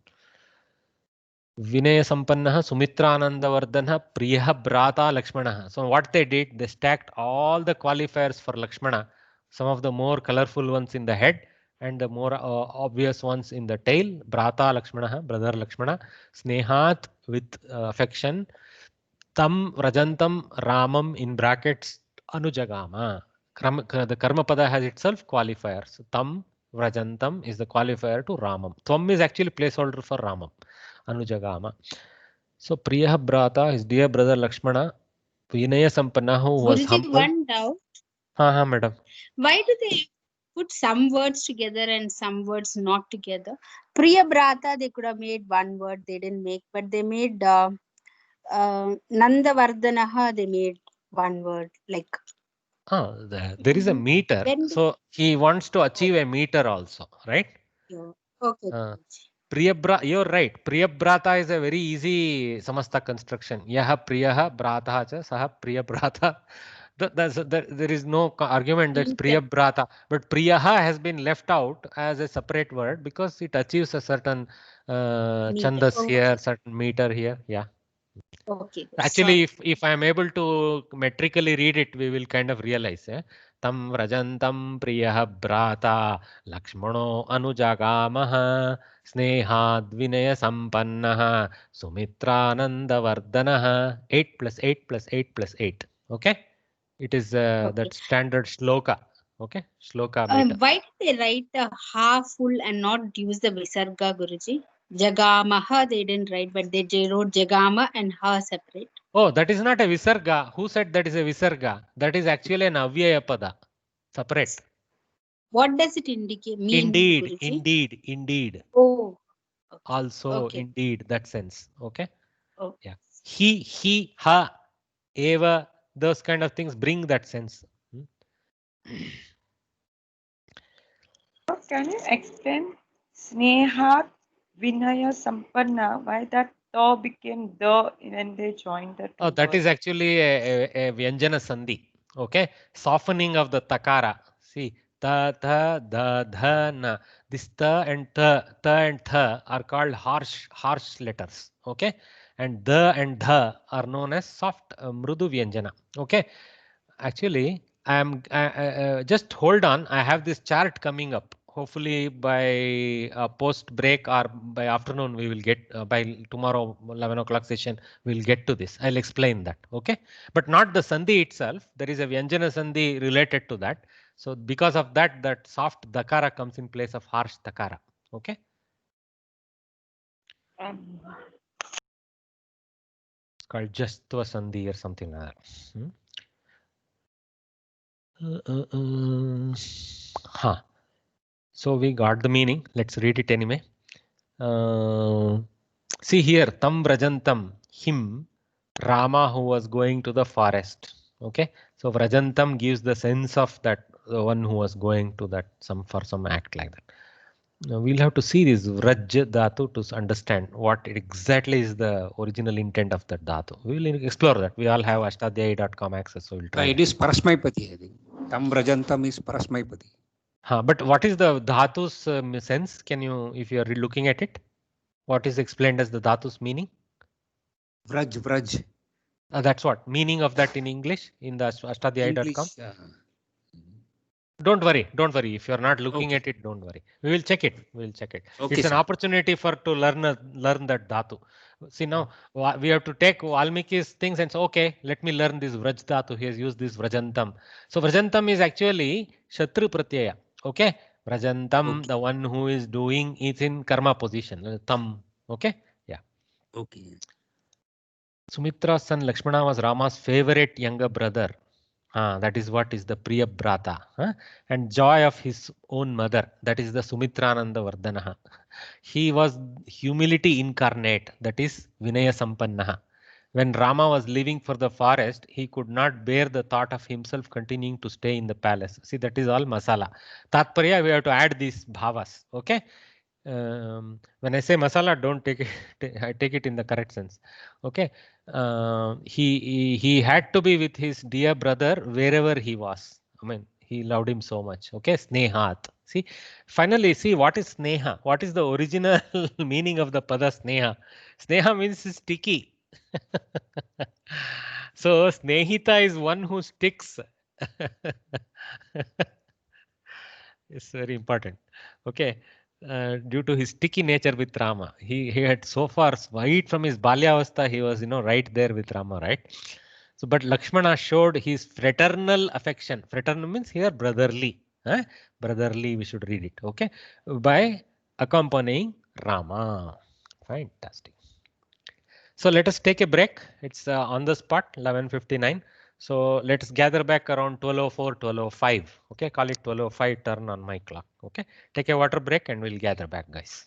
Vinaya Sampannaha, Sumitrananda Vardana, Priyaha Brata Lakshmanaha. So what they did, they stacked all the qualifiers for Lakshmana. Some of the more colorful ones in the head and the more obvious ones in the tail. Brata Lakshmanaha, brother Lakshmana. Snehat with affection. Tam Rajantam Ramam in brackets Anujagama. The Karma Pada has itself qualifiers. Tam Vrajantam is the qualifier to Ramam. Tvam is actually placeholder for Ramam. Anujagama. So Priyaha Brata, his dear brother Lakshmana, Vinaya Sampanna, who was humble. One doubt. Madam. Why do they put some words together and some words not together? Priya Brata, they could have made one word, they didn't make, but they made Nandavardhanaha, they made one word, like. There is a meter. So he wants to achieve a meter also, right? Okay. You're right. Priyabrata is a very easy samasta construction. Yaha Priyaha Brataha cha Saha Priyabrata. There is no argument that's Priyabrata. But Priyaha has been left out as a separate word because it achieves a certain chandas here, certain meter here. Yeah. Okay. Actually, if I am able to metrically read it, we will kind of realize. Tam Vrajantam Priyaha Brata Lakshmano Anujagamaha Snehad Vinaya Sampannaha Sumitrananda Vardanaha 8 plus 8 plus 8 plus 8. Okay, it is that standard shloka Okay, shloka meter. Why did they write the ha full and not use the visarga, Guruji? Jagamaha they didn't write, but they wrote Jagama and ha separate. Oh, that is not a visarga. Who said that is a visarga? That is actually an avyaya pada, separate. What does it indicate? Mean, Indeed, Guruji? indeed, indeed. Oh. Okay. Also, okay. indeed, that sense. Okay. Oh. Yeah. He, ha, eva, those kind of things bring that sense. Can you explain Snehat Vinaya Sampanna, why that to became the when they joined the two Oh, that is actually a Vyanjana Sandhi. Okay. Softening of the takara. See, ta, dha, na. This ta and tha are called harsh letters. Okay. And dha are known as soft mrudu Vyanjana. Okay. Actually, just hold on. I have this chart coming up. Hopefully by post break or by afternoon, we will get by tomorrow 11 o'clock session, we'll get to this. I'll explain that. Okay. But not the Sandhi itself. There is a Vyanjana Sandhi related to that. So because of that, that soft dakara comes in place of harsh takara. Okay. It's called Jastva Sandhi or something like that. So we got the meaning. Let's read it anyway. See here, tam vrajantam, him, Rama who was going to the forest. Okay, so vrajantam gives the sense of that the one who was going to that for some act like that. Now we'll have to see this vraj dhatu to understand what exactly is the original intent of that dhatu. We will explore that. We all have ashtadhyayi.com access, so we'll try. It is parasmaipati, I think. Tam vrajantam is parasmaipati. But what is the dhatu's sense? Can you, if you are looking at it, what is explained as the dhatu's meaning? Vraj. That's what meaning of that in English in the ashtadhyayi.com. Don't worry. If you are not looking at it, don't worry. We will check it. Okay, it's an opportunity to learn that dhatu. See, now we have to take Valmiki's things and say, okay, let me learn this vraj dhatu. He has used this vrajantam. So vrajantam is actually shatru pratyaya. Okay, vrajantam, the one who is doing is in karma position. Tam. Okay, yeah. Okay. Sumitra's son Lakshmana was Rama's favorite younger brother. That is what is the Priya Brata. And joy of his own mother. That is the Sumitrananda Vardhanaha. He was humility incarnate. That is Vinaya Sampannaha. When Rama was leaving for the forest, he could not bear the thought of himself continuing to stay in the palace. See, that is all masala. Tatparya, we have to add these bhavas. Okay. When I say masala, don't take it. I take it in the correct sense. Okay. He had to be with his dear brother wherever he was. I mean, he loved him so much. Okay. Snehat. See, finally, see what is sneha? What is the original meaning of the pada sneha? Sneha means sticky. So snehita is one who sticks. It's very important. Okay. Due to his sticky nature with Rama, he had so far right from his balyavastha, he was right there with Rama, right? So, but Lakshmana showed his fraternal affection. Fraternal means here brotherly. Brotherly, we should read it. Okay, by accompanying Rama. Fantastic. So let us take a break. It's on the spot, 11:59. So let's gather back around 12:04, 12:05. Okay, call it 12:05 turn on my clock. Okay, take a water break and we'll gather back, guys.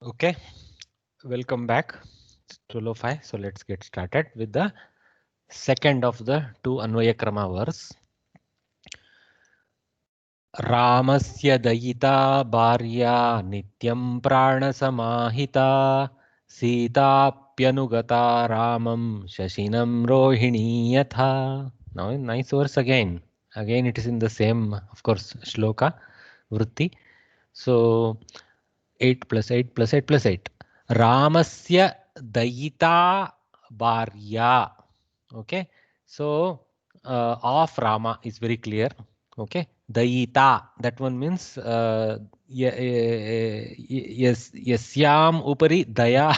Okay, welcome back. It's 12:05. So let's get started with the second of the two Anvaya Krama verse. Ramasya dayita bharya nityam prana samahita Sitapyanugata Ramam Shashinam Rohini Yatha. Now nice verse again. Again it is in the same, of course, shloka, vritti. So 8 plus 8 plus 8 plus 8. Ramasya dayita bharya. Okay. So of Rama is very clear. Okay. Dayita, that one means yes, yasyam upari daya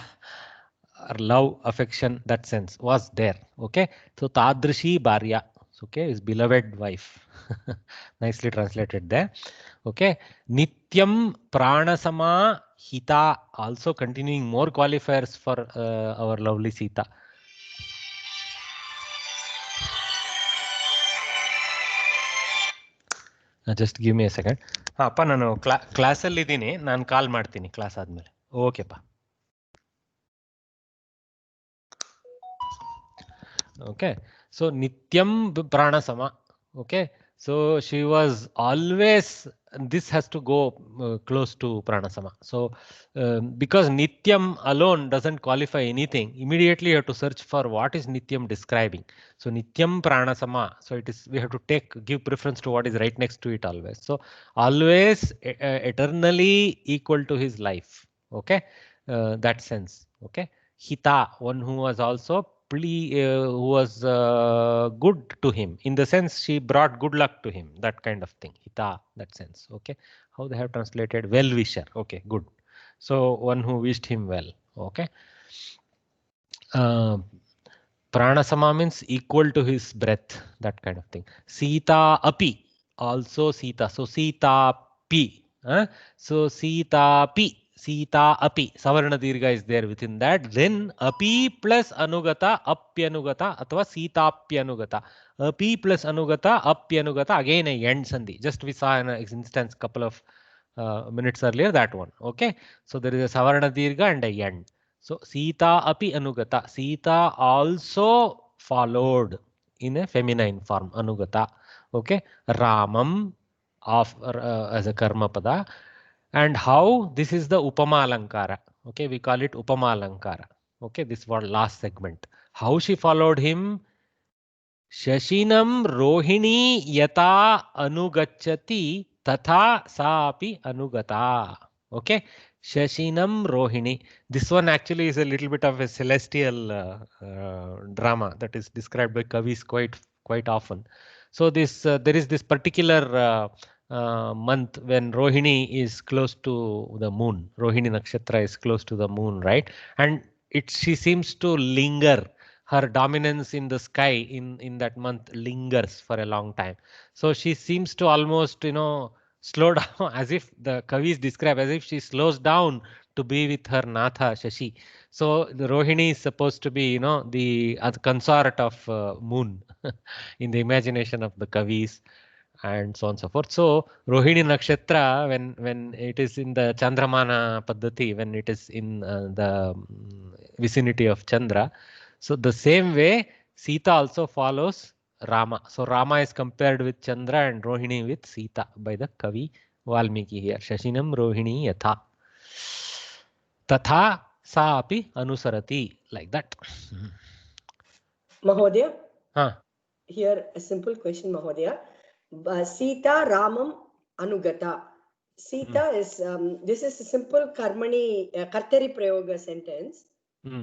or love, affection, that sense was there. Okay. So tadrishi bharya, okay, is beloved wife. Nicely translated there. Okay. Nityam pranasama hita, also continuing more qualifiers for our lovely Sita. Just give me a second. ಅಪ್ಪ ನಾನು ಕ್ಲಾಸಲ್ಲಿ ಇದ್ದೀನಿ, ನಾನು ಕಾಲ್ ಮಾಡ್ತೀನಿ class ಆದ್ಮೇಲೆ. ಓಕೆಪ್ಪ. Okay, so Nityam Pranasama. Okay, so she was always, this has to go close to Pranasama. So because Nityam alone doesn't qualify anything, immediately you have to search for what is Nityam describing. So Nityam Pranasama. So it is, we have to give preference to what is right next to it always. So always eternally equal to his life. Okay, that sense. Okay, Hita, one who was also who was good to him, in the sense she brought good luck to him, that kind of thing. Hita, that sense. Okay, how they have translated well wisher. Okay, good. So one who wished him well. Okay, pranasama means equal to his breath, that kind of thing. Sita api, also Sita. So Sita pi, so Sita pi, Sita api, Savarna Dirgha is there within that. Then api plus anugata, apyanugata, athwa Sitapyanugata. Api plus anugata, apyanugata, again a end sandhi. Just we saw an instance couple of minutes earlier, that one. Okay, so there is a Savarna Dirgha and a end. So Sita api anugata, Sita also followed in a feminine form, anugata. Okay, Ramam of as a karma pada. And how this is the Upama Alankara. Okay, we call it Upama Alankara. Okay, this was last segment. How she followed him? Shashinam Rohini yata anugachati tatha saapi anugata. Okay, Shashinam Rohini. This one actually is a little bit of a celestial drama that is described by Kavis quite often. So this there is this particular month when Rohini is close to the moon. Rohini Nakshatra is close to the moon, right? And she seems to linger. Her dominance in the sky in that month lingers for a long time. So she seems to almost, slow down, as if the Kavis describe as if she slows down to be with her Natha Shashi. So the Rohini is supposed to be, the consort of moon in the imagination of the Kavis, and so on and so forth. So Rohini Nakshatra, when it is in the Chandramana Paddhati, when it is in the vicinity of Chandra, so the same way Sita also follows Rama. So Rama is compared with Chandra and Rohini with Sita by the Kavi Valmiki here. Shashinam Rohini yatha tatha sa api anusarati, like that. Mahodaya, here a simple question, Mahodaya. Sita Ramam Anugata. Sita is this is a simple karmani kartari prayoga sentence,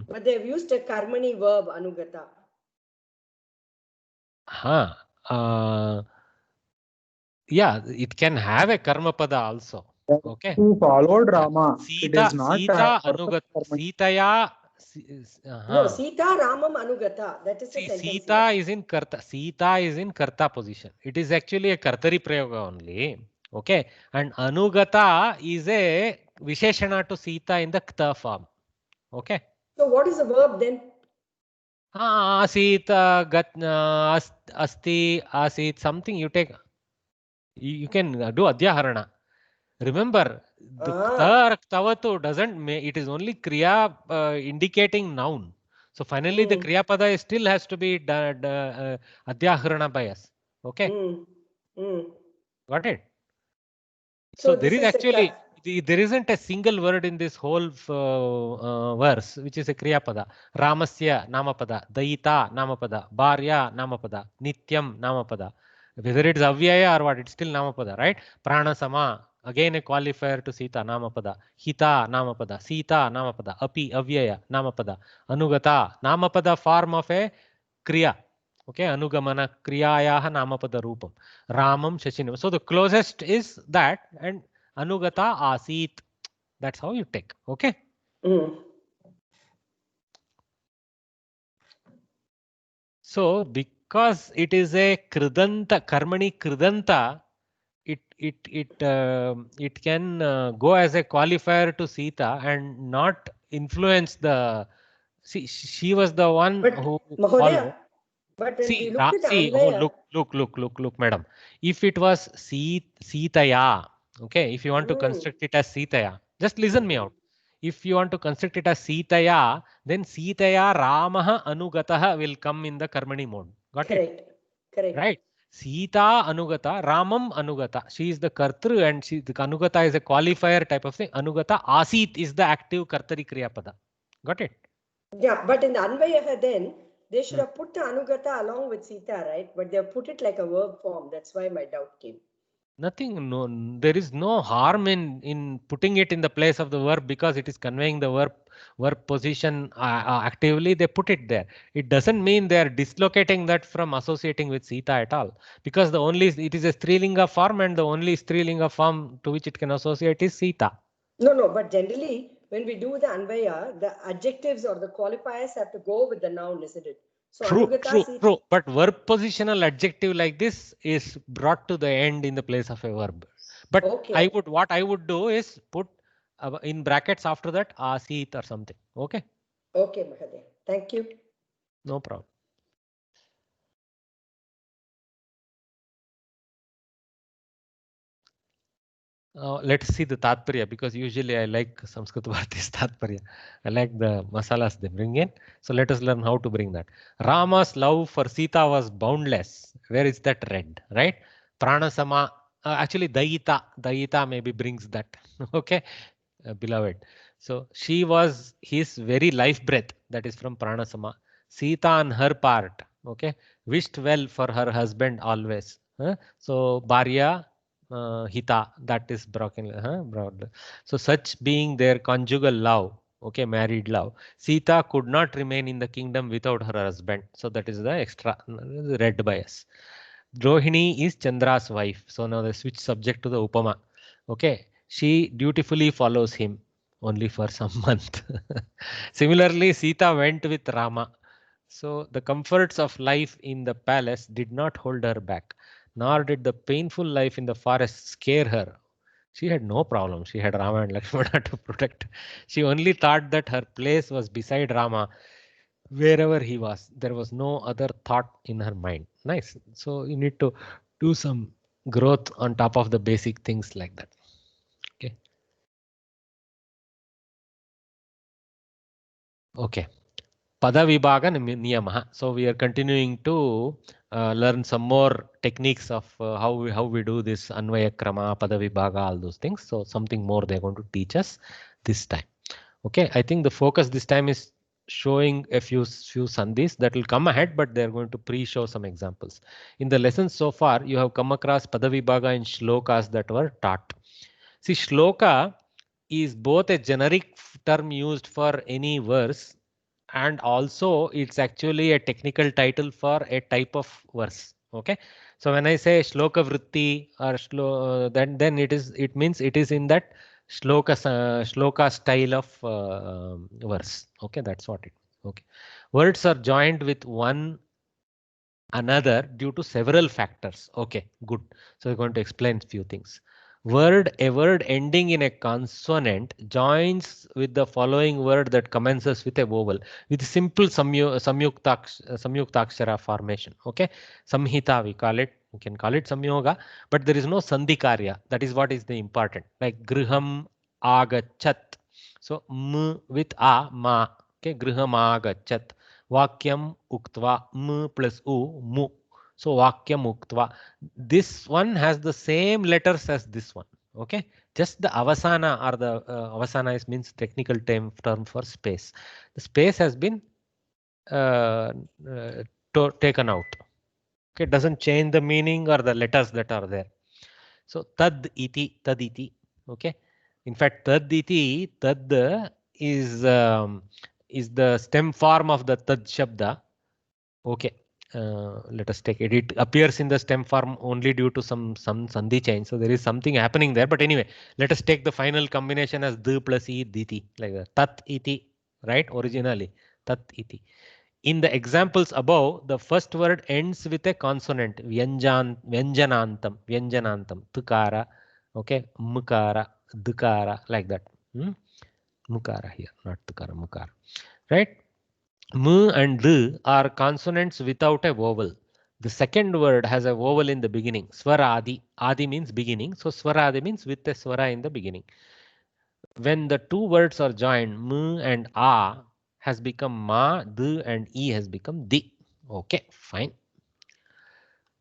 but they've used a karmani verb anugata. Yeah, it can have a karma pada also. Okay, who followed Rama. Sita, It is not Sita anugata. Sitaya. No, Sita Ramam Anugata. That is the sentence. Sita is in karta. Sita is in karta position. It is actually a kartari prayoga only. Okay, and anugata is a visheshana to Sita in the kta form. Okay. So what is the verb then? Asit, asti, asit, something you take. You can do adhyaharana. Remember, the tar tavatu doesn't it is only kriya indicating noun. So finally the kriya pada still has to be adhyaharana by us. Okay. Got it? So there is actually there isn't a single word in this whole verse which is a kriya pada. Ramasya namapada, Daita namapada, Bharya namapada, Nityam namapada. Whether it's avyaya or what, it's still namapada, right? Prana sama, again a qualifier to Sita namapada, Hita namapada, Sita namapada, Api avyaya namapada, Anugata namapada form of a kriya. Okay, anugamana kriyayaha namapada rupam. Ramam Shashinam. So the closest is that, and anugata asit. That's how you take. Okay. So because it is a kridanta, karmani kridanta, it can go as a qualifier to Sita and not influence the. See, she was the one who. Mahodaya, but when we look at Anvaya, look, madam. If it was Sitaya, okay, if you want to construct it as Sitaya, just listen me out. If you want to construct it as Sitaya, then Sitaya Ramaha Anugataha will come in the Karmani mode. Got it? Correct. Right. Sita Anugata, Ramam Anugata. She is the Kartru and the Anugata is a qualifier type of thing. Anugata Asit is the active Kartari Kriya Pada. Got it? Yeah, but in the Anvaya then, they should have put the Anugata along with Sita, right? But they have put it like a verb form. That's why my doubt came. Nothing, no, there is no harm in putting it in the place of the verb because it is conveying the verb position actively. They put it there. It doesn't mean they are dislocating that from associating with Sita at all, because it is a Strilinga form and the only Strilinga form to which it can associate is Sita. No, but generally when we do the Anvaya, the adjectives or the qualifiers have to go with the noun, isn't it? So True. But verb positional adjective like this is brought to the end in the place of a verb. But what I would do is put in brackets after that asit or something. Okay. Okay, Mahadev. Thank you. No problem. Let's see the Tatparya, because usually I like Sanskrit Bharati's Tatparya. I like the masalas they bring in. So let us learn how to bring that. Rama's love for Sita was boundless. Where is that read? Right? Pranasama. Actually, Daita maybe brings that. Okay, beloved. So she was his very life breath. That is from Pranasama. Sita on her part, okay, wished well for her husband always. So Bharya. Hita, that is broken. So such being their conjugal love, okay, married love, Sita could not remain in the kingdom without her husband. So that is the extra read by us. Rohini is Chandra's wife. So now the switch subject to the Upama. Okay, she dutifully follows him only for some month. Similarly, Sita went with Rama. So the comforts of life in the palace did not hold her back, nor did the painful life in the forest scare her. She had no problem. She had Rama and Lakshmana to protect. She only thought that her place was beside Rama wherever he was. There was no other thought in her mind. Nice. So you need to do some growth on top of the basic things like that. Okay. Okay. Padavibhaga Niyamaha. So we are continuing to learn some more techniques of how we do this Anvaya Krama, Padavibhaga, all those things. So something more they're going to teach us this time. Okay, I think the focus this time is showing a few sandhis that will come ahead, but they're going to pre-show some examples. In the lessons so far, you have come across Padavibhaga in shlokas that were taught. See, shloka is both a generic term used for any verse, and also it's actually a technical title for a type of verse. Okay, so when I say shloka vritti or then it means it is in that shloka style of verse. Okay, that's what it is. Okay, words are joined with one another due to several factors. Okay, good. So we're going to explain a few things. A word ending in a consonant joins with the following word that commences with a vowel with simple samyuktakshara formation. Okay, samhita we call it. You can call it samyoga, but there is no sandhikarya. That is what is the important. Like griham agachat. So m with a ma. Okay, griham agachat. Vakyam uktva m plus u mu. So vakyam uktva. This one has the same letters as this one. Okay, just the avasana or the avasana means technical term for space. The space has been taken out. Okay, it doesn't change the meaning or the letters that are there. So tad iti, tad iti. Okay, in fact tad iti, tad is the stem form of the tad shabda. Okay. Let us take it. It appears in the stem form only due to some sandhi change. So there is something happening there. But anyway, let us take the final combination as d plus e diti, like that. Tat iti, right? Originally, tat iti. In the examples above, the first word ends with a consonant. Vyanjanantam, tukara, okay, mukara, dukara, like that. Mukara here, not tukara, mukara, right? M and D are consonants without a vowel. The second word has a vowel in the beginning. Swaradi. Adi means beginning. So Swaradi means with a swara in the beginning. When the two words are joined, M and A has become Ma, D and E has become Di. Okay, fine.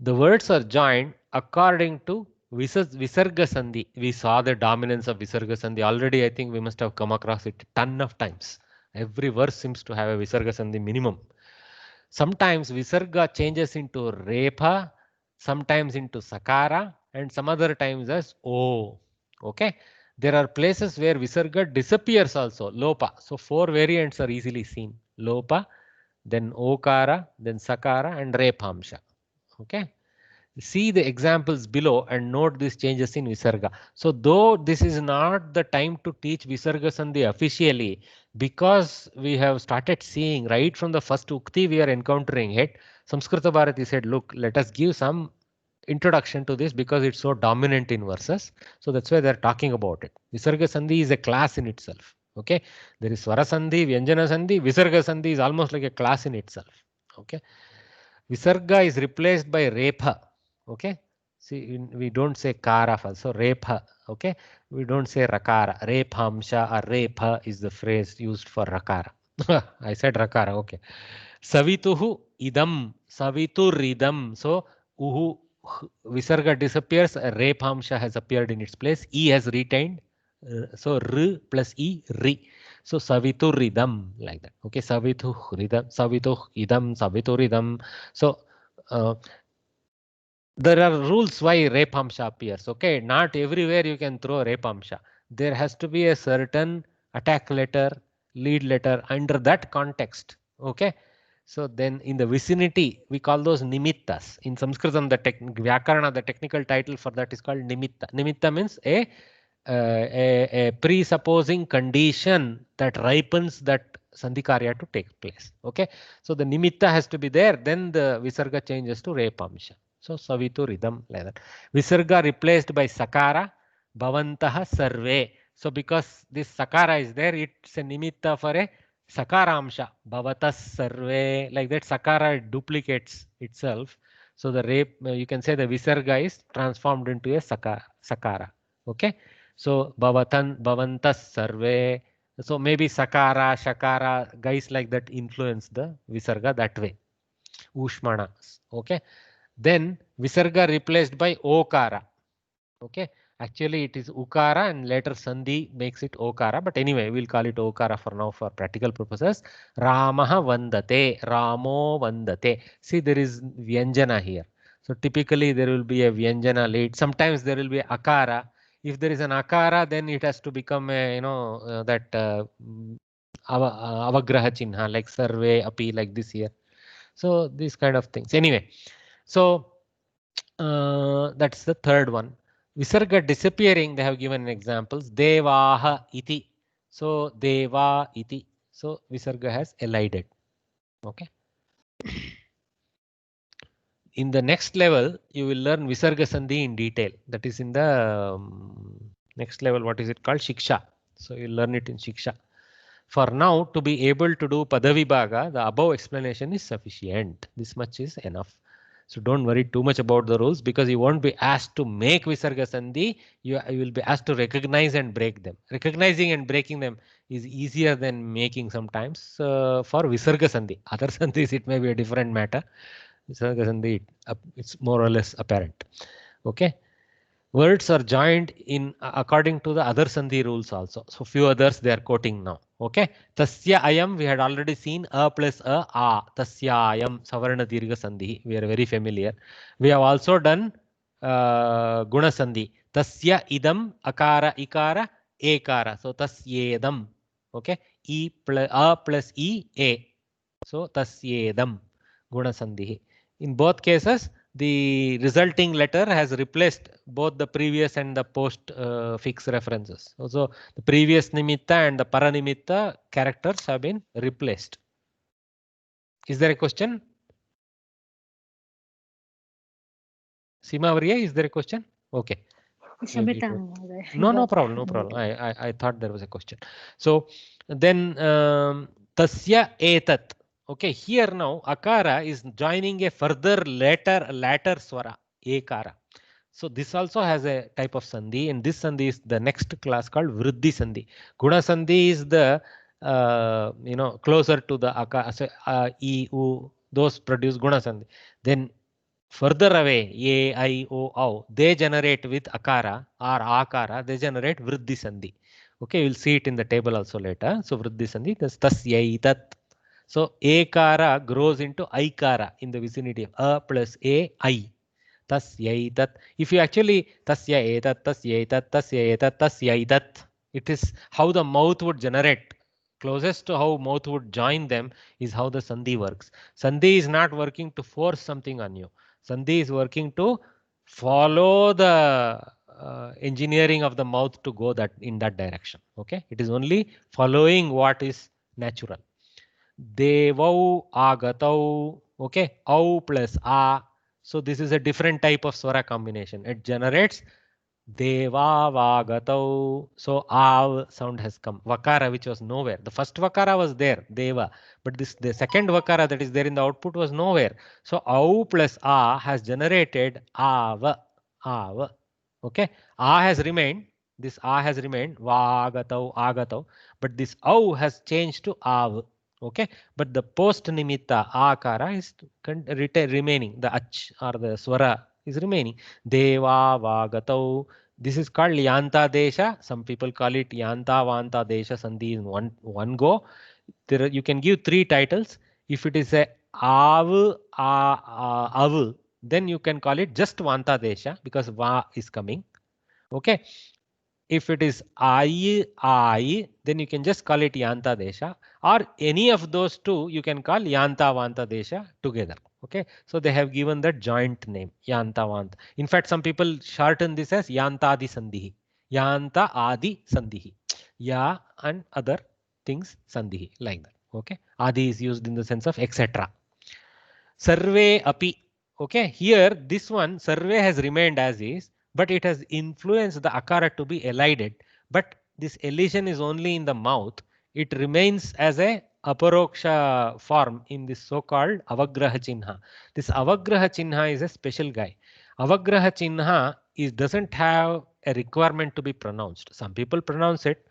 The words are joined according to Visarga Sandhi. We saw the dominance of Visarga Sandhi. Already I think we must have come across it a ton of times. Every verse seems to have a Visarga Sandhi minimum. Sometimes Visarga changes into Repa, sometimes into Sakara, and some other times as O. Okay. There are places where Visarga disappears also, Lopa. So 4 variants are easily seen. Lopa, then Okara, then Sakara, and Repamsha. Okay. See the examples below and note these changes in Visarga. So though this is not the time to teach Visarga Sandhi officially, because we have started seeing right from the first Ukti we are encountering it, Samskrita Bharati said, look, let us give some introduction to this because it's so dominant in verses. So that's why they're talking about it. Visarga Sandhi is a class in itself. Okay, there is Swara Sandhi, Vyanjana Sandhi, Visarga Sandhi is almost like a class in itself. Okay, Visarga is replaced by Repha. Okay, see, we don't say Kara, so Repha. Okay, we don't say Rakara. Rephamsha or Repha is the phrase used for Rakara. I said Rakara. Okay, Savituhu idam, Savituridam. So Uhu Visarga disappears. Rephamsha has appeared in its place. E has retained. So R plus E, Ri. So Savituridam, like that. Okay, Savituridam, Savituidam, Savituridam. So there are rules why Repamsha appears. Okay, not everywhere you can throw Repamsha. There has to be a certain attack letter, lead letter under that context. Okay, so then in the vicinity we call those nimittas. In Sanskritam, the Vyakarana, the technical title for that is called nimitta. Nimitta means a presupposing condition that ripens that sandhikarya to take place. Okay, so the nimitta has to be there, then the visarga changes to Repamsha. So Savituridam, like that. Visarga replaced by Sakara, Bhavantaha Sarve. So because this Sakara is there, it's a nimitta for a Sakaramsha. Bhavatas Sarve, like that. Sakara duplicates itself. So the you can say the Visarga is transformed into a Sakara. Okay. So Bhavantas Sarve. So maybe Sakara, Shakara, guys like that influence the Visarga that way. Ushmana. Okay. Then Visarga replaced by Okara. Okay. Actually it is Ukara and later Sandhi makes it Okara. But anyway, we'll call it Okara for now for practical purposes. Ramaha Vandate. Ramo Vandate. See, there is Vyanjana here. So typically there will be a Vyanjana late. Sometimes there will be Akara. If there is an Akara, then it has to become a, that Avagraha Chinha, like Sarve, Api, like this here. So these kind of things. Anyway, so that's the third one. Visarga disappearing, they have given examples. Devaha iti. So Deva iti. So Visarga has elided. Okay. In the next level, you will learn Visarga Sandhi in detail. That is in the next level. What is it called? Shiksha. So you learn it in Shiksha. For now, to be able to do Padavibhaga, the above explanation is sufficient. This much is enough. So don't worry too much about the rules, because you won't be asked to make Visarga Sandhi. You will be asked to recognize and break them. Recognizing and breaking them is easier than making sometimes for Visarga Sandhi. Other Sandhis, it may be a different matter. Visarga Sandhi, it's more or less apparent. Okay. Words are joined in according to the other Sandhi rules also. So few others they are quoting now. Okay. Tasya ayam, we had already seen a plus a. Tasya ayam, Savarna Dirgha Sandhi. We are very familiar. We have also done Guna Sandhi. Tasya idam, akara, ikara, ekara. So tasyedam. Okay. E plus a plus e, a. So tasyedam, Guna Sandhi. In both cases, the resulting letter has replaced both the previous and the post fix references. Also, the previous nimitta and the paranimitta characters have been replaced. Is there a question? Seema Variya, is there a question? Okay. No problem, no problem. I thought there was a question. So then tasya etat. Okay, here now akara is joining a further later swara, ekara. So this also has a type of sandhi, and this sandhi is the next class called vriddhi sandhi. Guna sandhi is the closer to the akara, so, e, u, those produce guna sandhi. Then further away, a, I, o, au, they generate with akara or akara, they generate vriddhi sandhi. Okay, you'll see it in the table also later. So vriddhi sandhi, that's tasyaitat. So ekara grows into aikara in the vicinity of a plus a, I. Tasyaitat. If you actually tasyaitat, tasyaitat, tasyaitat, tasyaitat, it is how the mouth would generate. Closest to how mouth would join them is how the sandhi works. Sandhi is not working to force something on you. Sandhi is working to follow the engineering of the mouth to go in that direction. Okay, it is only following what is natural. Devau agatau. Okay, au plus a. So this is a different type of swara combination. It generates deva vagatau. So av sound has come. Vakara, which was nowhere. The first vakara was there, deva, but the second vakara that is there in the output was nowhere. So au plus a has generated av. Okay, a has remained. This a has remained vagatau agatau, but this au has changed to av. Okay, but the post nimitta akara is remaining. The ach or the swara is remaining. Deva vagatau. This is called yanta desha. Some people call it yanta vanta desha sandhi in one go. There you can give three titles. If it is a av, then you can call it just vanta desha because va is coming. Okay. If it is I, then you can just call it yanta desha, or any of those two you can call yanta vanta desha together. Okay, so they have given that joint name yanta vanta. In fact, some people shorten this as yanta adi sandhihi, yanta adi sandhihi, ya and other things sandhihi, like that. Okay, adi is used in the sense of etc. Sarve api. Okay, here this one sarve has remained as is, but it has influenced the akara to be elided. But this elision is only in the mouth. It remains as a aparoksha form in this so-called avagraha chinha. This avagraha chinha is a special guy. Avagraha chinha doesn't have a requirement to be pronounced. Some people pronounce it,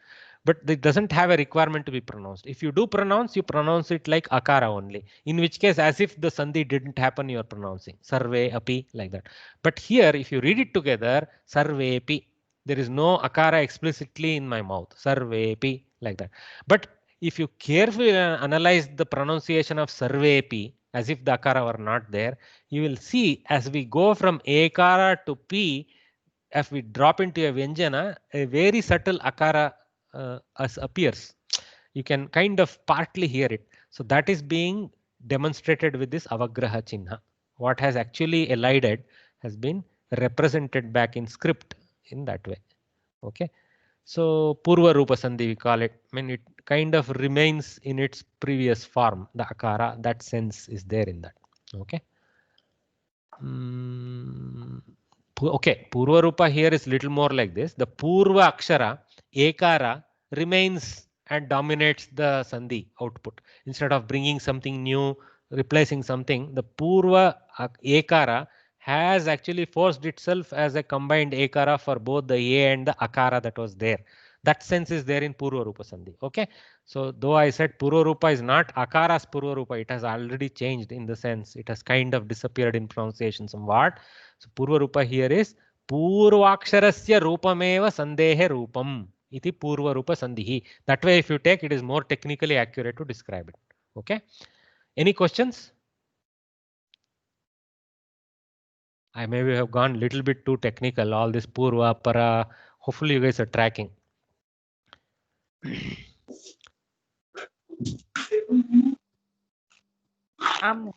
but it doesn't have a requirement to be pronounced. If you do pronounce, you pronounce it like akara only, in which case as if the sandhi didn't happen, you are pronouncing sarve api, like that. But here if you read it together, sarvepi, there is no akara explicitly in my mouth, sarvepi, like that. But if you carefully analyze the pronunciation of sarvepi as if the akara were not there, you will see as we go from ekara to p, if we drop into a vyanjana, a very subtle akara as appears. You can kind of partly hear it. So that is being demonstrated with this avagraha chinha. What has actually elided has been represented back in script in that way. Okay. So purva rupa sandhi we call it. I mean, it kind of remains in its previous form. The akara, that sense is there in that. Okay. Okay, Purva Rupa here is little more like this. The Purva Akshara, Ekara, remains and dominates the Sandhi output. Instead of bringing something new, replacing something, the Purva Ekara has actually forced itself as a combined Ekara for both the A and the Akara that was there. That sense is there in Purva Rupa Sandhi. Okay. So though I said Purva Rupa is not Akara's Purva Rupa, it has already changed in the sense. It has kind of disappeared in pronunciation somewhat. So Purva Rupa here is Purvaksharasya Rupameva Sandehe Rupam. Iti Purva Rupa Sandhihi. That way if you take, it is more technically accurate to describe it. Okay. Any questions? I maybe have gone a little bit too technical. All this Purva, Para. Hopefully you guys are tracking.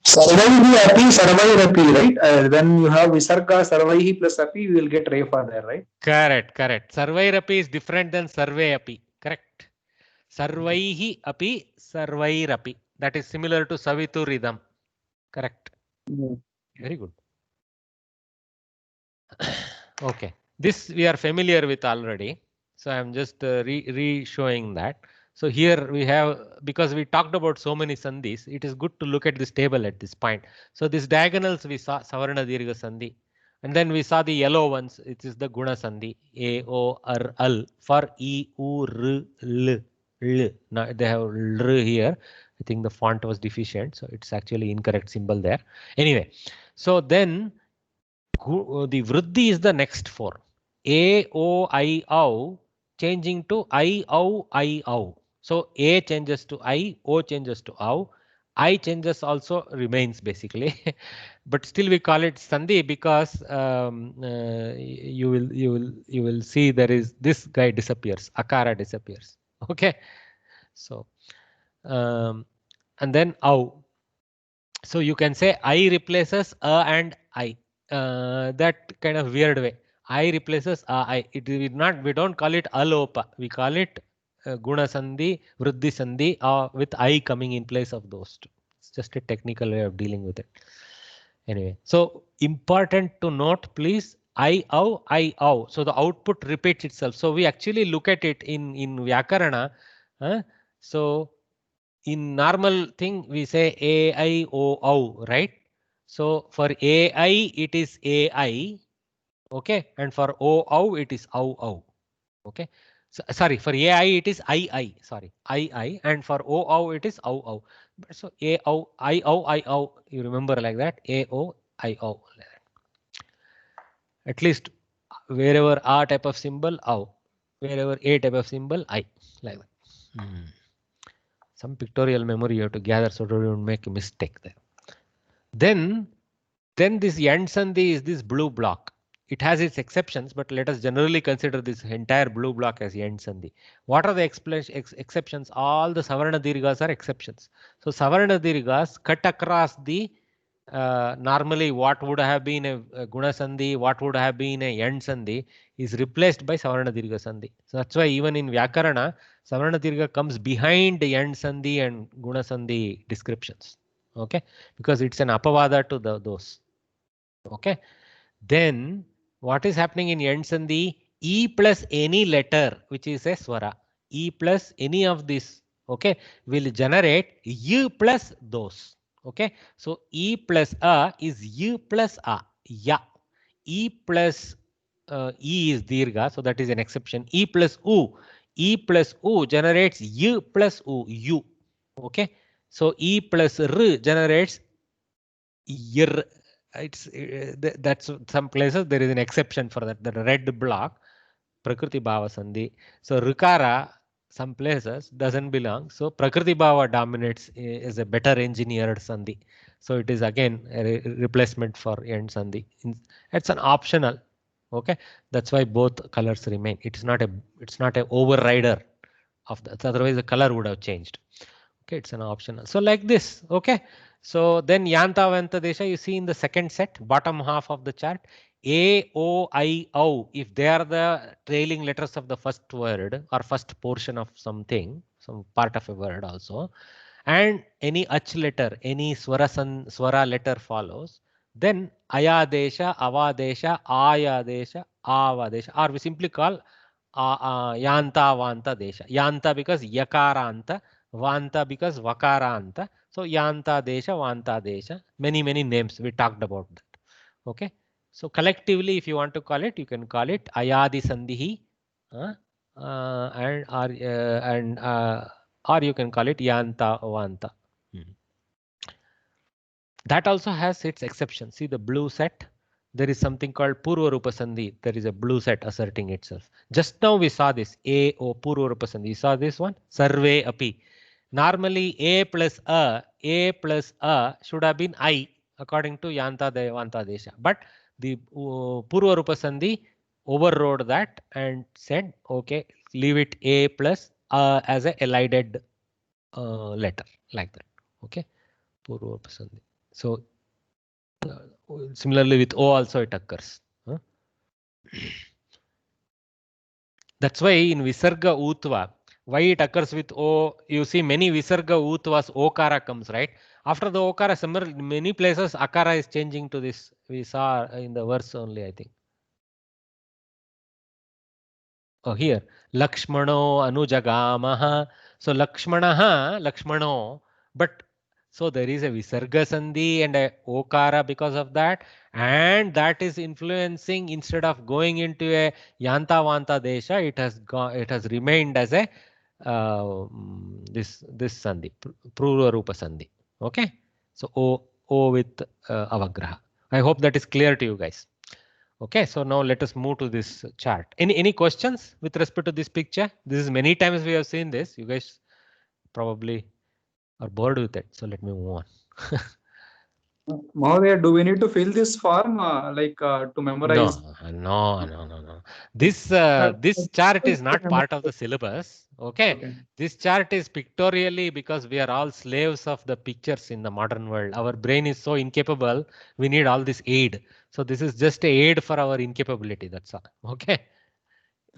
Sarvaihi api, sarvairapi, right? When you have visarga sarvaihi plus api, you will get refa there, right? Correct, correct. Sarvairapi is different than sarve api. Correct. Sarvaihi api, sarvairapi. That is similar to savitur idam. Correct. Very good. Okay. This we are familiar with already. So I'm just re-showing that. So here we have, because we talked about so many sandhis, it is good to look at this table at this point. So these diagonals we saw Savarna Dirgha Sandhi. And then we saw the yellow ones. It is the Guna Sandhi. A, O, R, L for E, U, R, L, L. Now they have R here. I think the font was deficient. So it's actually incorrect symbol there. Anyway, so then the Vriddhi is the next four. A, O, I, O changing to I, O, I, O. So A changes to I, O changes to O. I changes also remains basically, but still we call it Sandhi because you will see there is this guy disappears, Akara disappears. Okay, so and then O. So you can say I replaces A and I. That kind of weird way. I replaces I. It is not. We don't call it alopa. We call it Guna Sandhi, Vriddhi Sandhi, with I coming in place of those two. It's just a technical way of dealing with it. Anyway, so important to note, please. I, O. So the output repeats itself. So we actually look at it in Vyakarana. So in normal thing, we say A, I, O, right? So for AI, it is AI. Okay. And for O, it is O. Okay. So, sorry, for AI, it is I. Sorry, I. And for O, it is O. So I. You remember like that? I. At least wherever A type of symbol, O. Wherever A type of symbol, I. Like that. Some pictorial memory you have to gather so don't make a mistake there. Then this Yand Sandhi is this blue block. It has its exceptions, but let us generally consider this entire blue block as Yand Sandhi. What are the exceptions? All the Savarna Dirghas are exceptions. So Savarna Dirghas cut across the normally what would have been a Guna Sandhi, what would have been a Yand Sandhi is replaced by Savarna Dirgha Sandhi. So that's why even in Vyakarana, Savarna Dirgha comes behind the Yand Sandhi and Guna Sandhi descriptions. Okay, because it's an apavada to those. Okay, then what is happening in Yand Sandhi? E plus any letter which is a swara, E plus any of this, okay, will generate U plus those. Okay, so E plus A is U plus A, ya. E plus E is dirgha, so that is an exception. E plus U generates U plus U. Okay, so E plus R generates YR. It's that's some places there is an exception for that. The red block, Prakriti Bhava Sandhi. So Rikara, some places doesn't belong. So Prakriti Bhava dominates, is a better engineered Sandhi. So it is again a replacement for Yand Sandhi. It's an optional. Okay, that's why both colors remain. It's not a overrider of that. Otherwise the color would have changed. Okay, it's an optional. So like this. Okay. So then Yanta Vanta Desha, you see in the second set, bottom half of the chart, A, O, I, O, if they are the trailing letters of the first word or first portion of something, some part of a word also, and any Ach letter, any Swara letter follows, Then ayadesha, avadesha, ayadesha, avadesha, or we simply call yanta vanta desha. Yanta because yakaranta, vanta because vakaranta. So yanta desha, vanta desha. Many names we talked about that. Okay. So collectively, if you want to call it, you can call it ayadi sandhihi, or you can call it yanta vanta. That also has its exception. See the blue set. There is something called Purva Rupa Sandhi. There is a blue set asserting itself. Just now we saw this A O Purva Rupa Sandhi. You saw this one? Sarve api. Normally A plus A should have been I according to Yanta Devanta Desha. But the Purva Rupa Sandhi overrode that and said, okay, leave it A plus as a elided letter like that. Okay. Purva Rupa Sandhi. So similarly with O also it occurs. That's why in Visarga Utva, why it occurs with O, you see many Visarga Utvas, Okara comes, right? After the Okara, similar many places Akara is changing to this. We saw in the verse only, I think. Oh, here. Lakshmano Anujagamaha. So Lakshmanaha, Lakshmano, but so there is a Visarga Sandhi and a Okara because of that, and that is influencing instead of going into a Yanta Vanta Desha, it has remained as a this Sandhi, Purva Rupa Sandhi. Okay, so O with Avagraha. I hope that is clear to you guys. Okay, so now let us move to this chart. Any questions with respect to this picture? This is many times we have seen this. You guys probably are bored with it. So let me move on. Mahodaya, do we need to fill this form to memorize? No. This chart is not part of the syllabus. Okay. This chart is pictorially because we are all slaves of the pictures in the modern world. Our brain is so incapable. We need all this aid. So this is just a aid for our incapability. That's all. Okay.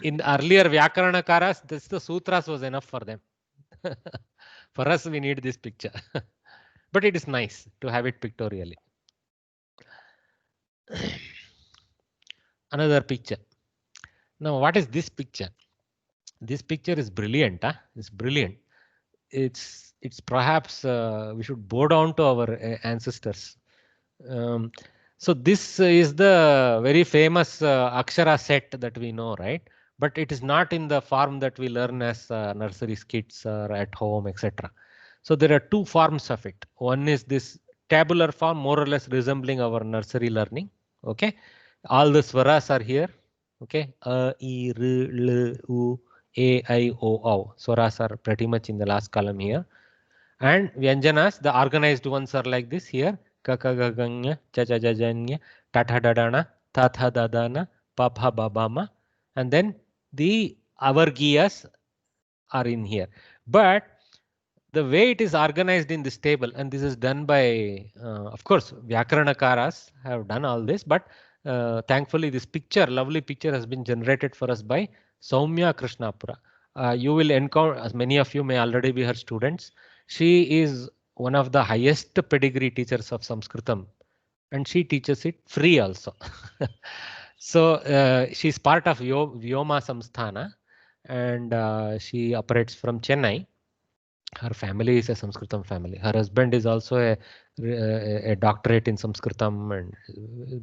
In earlier Vyakarana-karas, the sutras was enough for them. For us, we need this picture. But it is nice to have it pictorially. Another picture. Now, what is this picture? This picture is brilliant. It's brilliant. It's perhaps we should bow down to our ancestors. So this is the very famous Akshara set that we know, right? But it is not in the form that we learn as nursery skits or at home, etc. So there are two forms of it. One is this tabular form, more or less resembling our nursery learning. Okay, all the swaras are here. Okay, a, I, R, L, U, A, I, O, O. Swaras are pretty much in the last column here. And Vyanjanas, the organized ones are like this here. Kaka gaganya, chacha jajanya, tata dadana, tatha dadana, papa babama. And then the avargiyas are in here. But the way it is organized in this table, and this is done by, of course, Vyakarana-karas have done all this, but thankfully this picture, lovely picture has been generated for us by Soumya Krishnapura. You will encounter, as many of you may already be her students. She is one of the highest pedigree teachers of Sanskritam, and she teaches it free also. So she's part of Vyoma Samsthana, and she operates from Chennai. Her family is a Sanskritam family. Her husband is also a doctorate in Sanskritam and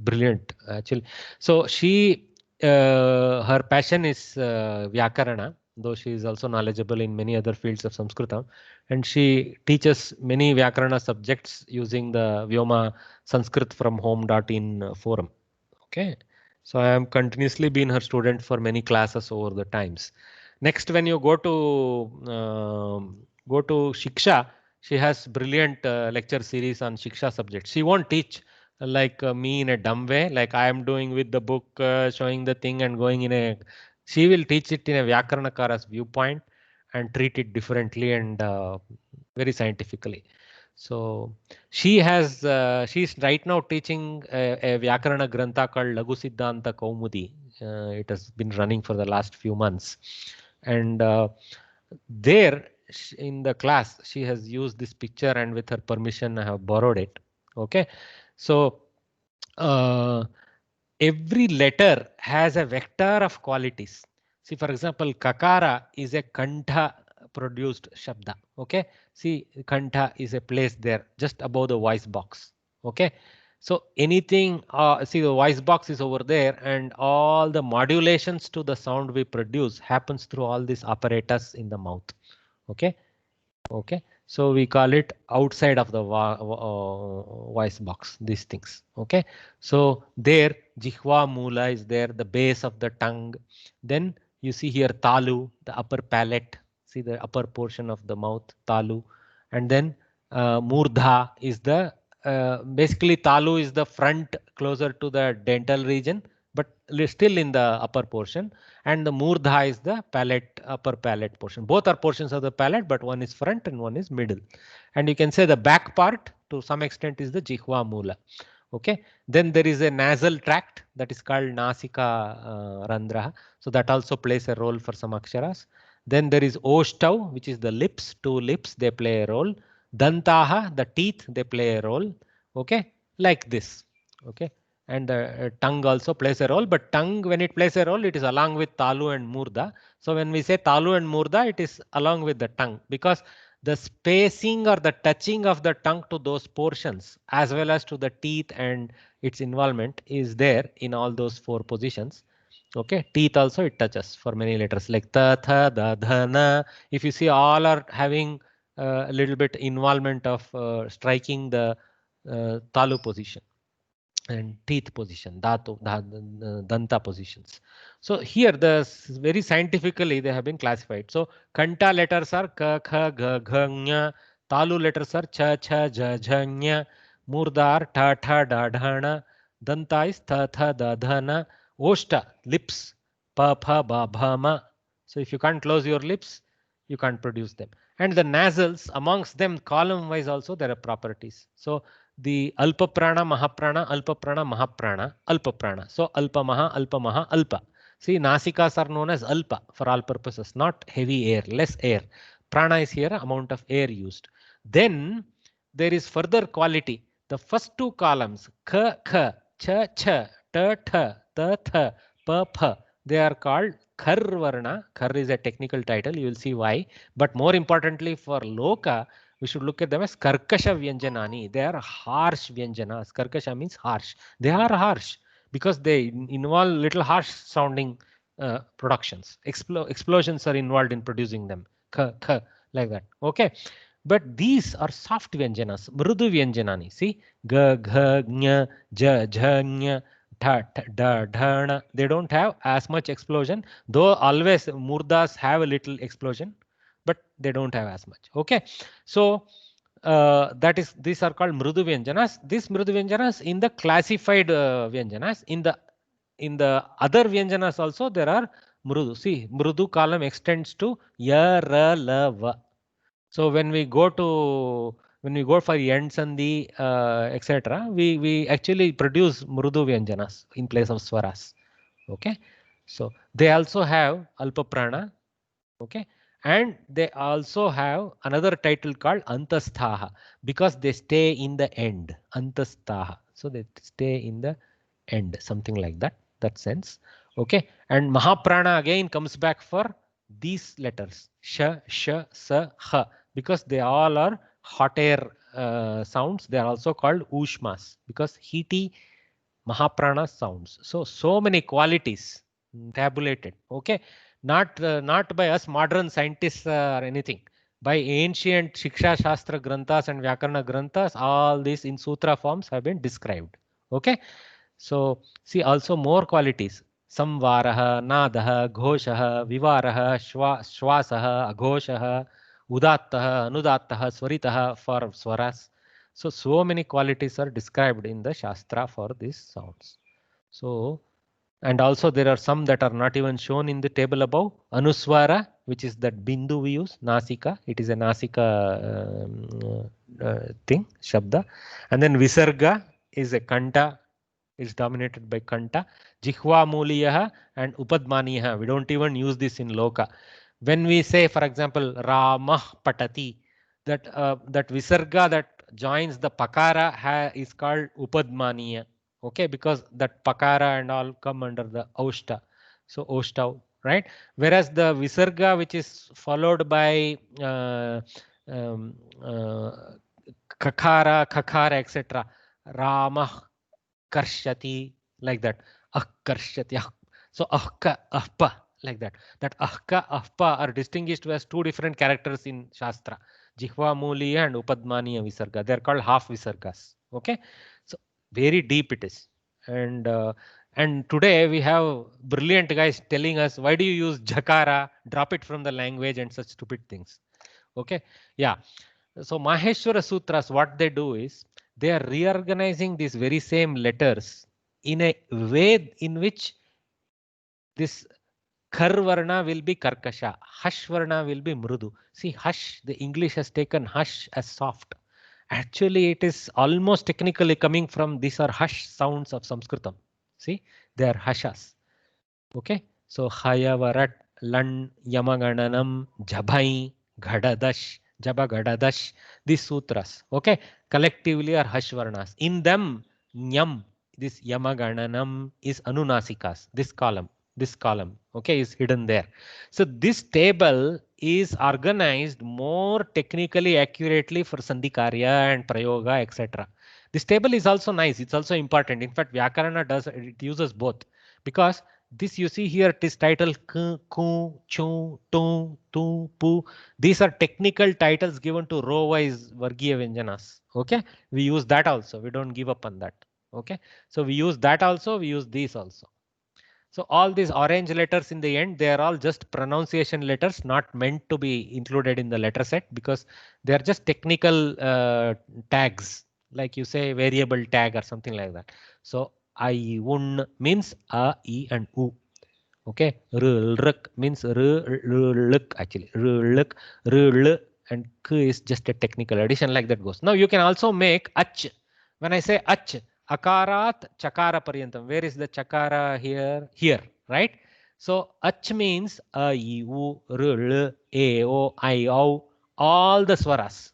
brilliant actually. So she, her passion is Vyakarana, though she is also knowledgeable in many other fields of Sanskritam, and she teaches many Vyakarana subjects using the Vyoma Sanskrit from home.in forum. Okay, so I am continuously been her student for many classes over the times. Next, when you go to Shiksha, she has brilliant lecture series on Shiksha subjects. She won't teach like me in a dumb way, like I am doing with the book, showing the thing and going in a. She will teach it in a Vyakarana-kara's viewpoint and treat it differently and very scientifically. So she has, she's right now teaching a Vyakarana Grantha called Lagu Siddhanta Kaumudi. It has been running for the last few months. And there in the class, she has used this picture, and with her permission, I have borrowed it. Okay. So every letter has a vector of qualities. See, for example, kakara is a kantha produced shabda. Okay. See, kantha is a place there just above the voice box. Okay. So anything, see the voice box is over there, and all the modulations to the sound we produce happens through all these apparatus in the mouth. Okay. Okay. So we call it outside of the voice box, these things. Okay. So there jihva mula is there, the base of the tongue. Then you see here talu, the upper palate. See the upper portion of the mouth, talu. And then murdha is the basically talu is the front closer to the dental region, but still in the upper portion. And the murdha is the palate, upper palate portion. Both are portions of the palate, but one is front and one is middle. And you can say the back part to some extent is the jihva mula. Okay. Then there is a nasal tract that is called nasika randra. So that also plays a role for some aksharas. Then there is oshtav, which is the lips, two lips, they play a role. Dantaha, the teeth, they play a role. Okay. Like this. Okay. And the tongue also plays a role, but tongue, when it plays a role, it is along with talu and murda. So when we say talu and murda, it is along with the tongue, because the spacing or the touching of the tongue to those portions as well as to the teeth and its involvement is there in all those four positions. Okay, teeth also it touches for many letters like ta, tha, da, dha, na. If you see, all are having a little bit involvement of striking the talu position and teeth position, dhatu, danta positions. So here the very scientifically they have been classified. So kanta letters are ka, kha, ga, gha, nya. Talu letters are cha, cha, ja, jha, nya. Murdar ta, tha, da, dha, na. Danta is tha, tha, da, dha, na. Oshta, lips, pa, pha, ba, bha, ma. So if you can't close your lips, you can't produce them. And the nasals, amongst them column wise also there are properties. So the alpa prana, mahaprana, alpa prana, mahaprana, alpa prana. So alpa maha, alpa. See, nasikas are known as alpa for all purposes, not heavy air, less air. Prana is here, amount of air used. Then there is further quality. The first two columns, kha, kha, cha, cha, ta, tha, ta, tha, pa, pha, they are called khar varna. Khar is a technical title, you will see why. But more importantly for loka, we should look at them as karkasha vyanjanani. They are harsh vyanjanas. Karkasha means harsh. They are harsh because they involve little harsh sounding productions. Explosions are involved in producing them. Kha, kha, like that. Okay. But these are soft vyanjanas. Mrudu vyanjanani. See? Ga, gha, nya, ja, jha, nya. Tha, da, dhana. They don't have as much explosion, though always murdas have a little explosion, but they don't have as much. Okay. So that is, these are called mrudu vyanjanas. These mrudu vyanjanas in the classified vyanjanas, in the other vyanjanas also there are mrudu. See, mrudu column extends to ya, ra, la, va. So when we go for end sandhi, etc., we actually produce mrudu vyanjanas in place of swaras. Okay. So they also have alpa prana. Okay. And they also have another title called antasthaha because they stay in the end. Antasthaha. So they stay in the end, something like that sense. Okay. And mahaprana again comes back for these letters. Sha, sha, sa, ha. Because they all are hot air sounds. They are also called ushmas because heaty mahaprana sounds. So many qualities tabulated. Okay. Not by us modern scientists or anything. By ancient Shiksha Shastra Granthas and Vyakarana Granthas, all these in sutra forms have been described. Okay. So see also more qualities. Samvaraha, Nadaha, Ghoshaha, Vivaraha, Shwasaha, Aghoshaha, Udattaha, Anudattaha, Swaritaha for swaras. So many qualities are described in the Shastra for these sounds. So, and also there are some that are not even shown in the table above. Anuswara, which is that bindu we use, Nasika. It is a Nasika thing, Shabda. And then Visarga is a Kanta, is dominated by Kanta. Jihva Muliyaha and Upadmaniyaha. We don't even use this in Loka. When we say, for example, Ramah Patati, that Visarga that joins the Pakara is called Upadmaniya. Okay, because that pakara and all come under the aushta. So aushta, right? Whereas the visarga, which is followed by kakara, etc. Rama karshati, like that. Karshati. So ahka, ahpa, like that. That ahka, ahpa are distinguished as two different characters in Shastra. Jihva Muliya and Upadmaniya Visarga. They are called half Visargas. Okay. So very deep it is. And today we have brilliant guys telling us, why do you use Jakara? Drop it from the language and such stupid things. Okay. Yeah. So Maheshwara Sutras, what they do is they are reorganizing these very same letters in a way in which this Kar varna will be karkasha, Hash varna will be mrudu. See, Hush, the English has taken Hush as soft. Actually, it is almost technically coming from, these are Hush sounds of Sanskritam. See, they are Hashas. Okay, so Hayavarat, Lan, Yamagananam, Jabhai, Ghadadash, Jaba Ghadadash, these sutras, okay, collectively are Hush varnas. In them, Nyam, this Yamagananam is Anunasikas, this column, okay, is hidden there. So this table is organized more technically accurately for Sandhikarya and Prayoga, etc. This table is also nice. It's also important. In fact, Vyakarana does, it uses both, because this you see here, it is titled K, Ku, Chu, Tu, Tu, Pu. These are technical titles given to row-wise Vargiya Vyanjanas. Okay, we use that also. We don't give up on that. Okay, so we use that also. We use these also. So all these orange letters in the end, they are all just pronunciation letters, not meant to be included in the letter set, because they are just technical tags, like you say variable tag or something like that. So I, un means a, e and u. Okay, rulk means rulk, actually rulk, rul, and k is just a technical addition, like that goes. Now you can also make ach. When I say ach, akarat chakara paryantam. Where is the chakara here? Here, right? So ach means a, e, u, rul, e, o, I, o, all the swaras,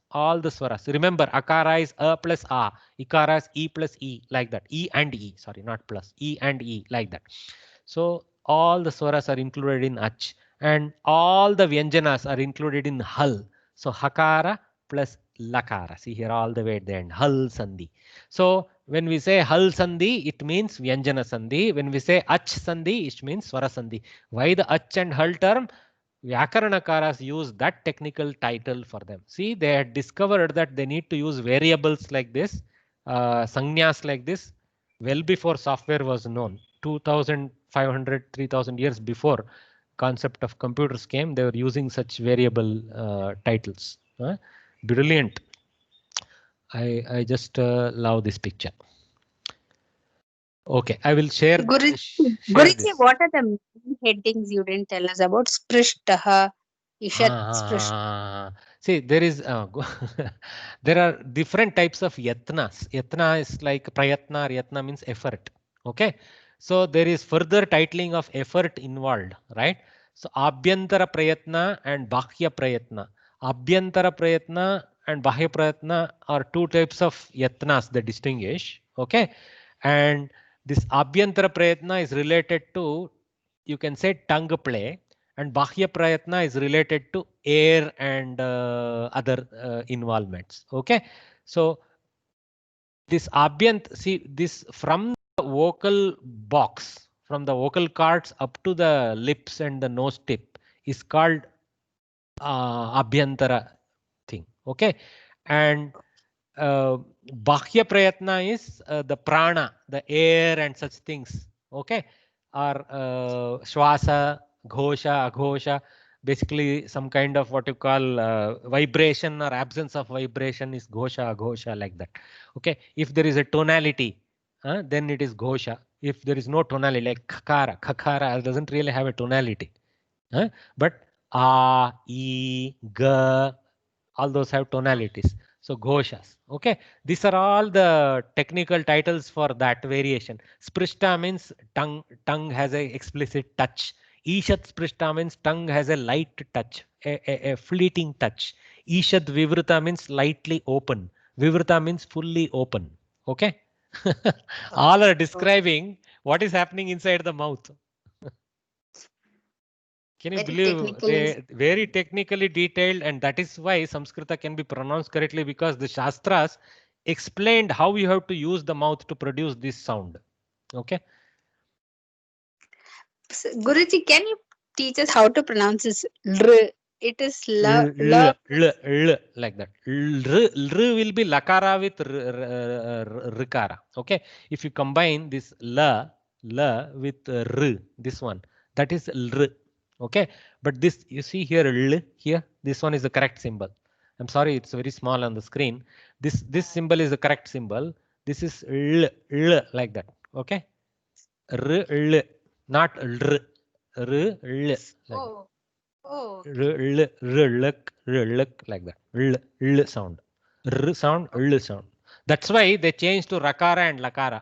Remember, akara is a plus a, ikara is e plus e, like that. E and e, sorry, not plus, e and e, like that. So all the swaras are included in ach, and all the vyanjanas are included in hal. So hakara plus lakara. See here all the way at the end, hal sandhi. So when we say hal sandhi, it means vyanjana sandhi. When we say ach sandhi, it means swara sandhi. Why the ach and hal term? Vyakaranakaras use that technical title for them. See, they had discovered that they need to use variables like this, sanyas like this, well before software was known. 2,500, 3,000 years before concept of computers came, they were using such variable titles. Brilliant. I just love this picture. Okay, I will share. Guruji, what are the main headings you didn't tell us about? Sprishtaha, Ishat Sprishtaha. See, there is there are different types of yatnas. Yatna is like prayatna. Yatna means effort. Okay, so there is further titling of effort involved, right? So abhyantara prayatna and bahya prayatna. Abhyantara prayatna and bahya prayatna are two types of yatnas they distinguish. Okay, and this abhyantara prayatna is related to, you can say, tongue play, and bahya prayatna is related to air and other involvements. Okay, so this abhyant, see this from the vocal box, from the vocal cords up to the lips and the nose tip is called abhyantara thing. Okay, and bahya prayatna is the prana, the air and such things. Okay, or shwasa, ghosha, aghosha, basically some kind of what you call vibration or absence of vibration is ghosha, aghosha, like that. Okay, if there is a tonality, then it is ghosha. If there is no tonality, like khakara, khakara doesn't really have a tonality, but a, e, ga, all those have tonalities. So ghoshas. Okay, these are all the technical titles for that variation. Sprishta means tongue has a explicit touch. Ishat sprishta means tongue has a light touch, a fleeting touch. Ishat vivrita means lightly open. Vivrita means fully open. Okay, All are describing what is happening inside the mouth. Can you believe they very technically detailed, and that is why Samskrita can be pronounced correctly, because the Shastras explained how you have to use the mouth to produce this sound. Okay. So, Guruji, can you teach us how to pronounce this? R. It is like that. R will be lakara with rikara. Okay. If you combine this la with r, this one, that is r. Okay. But this, you see here, l here, this one is the correct symbol. I'm sorry, it's very small on the screen. This symbol is the correct symbol. This is l like that. Okay. R, l, not r. R, l. oh. Oh. Like that. L sound. R sound, L sound. That's why they change to rakara and lakara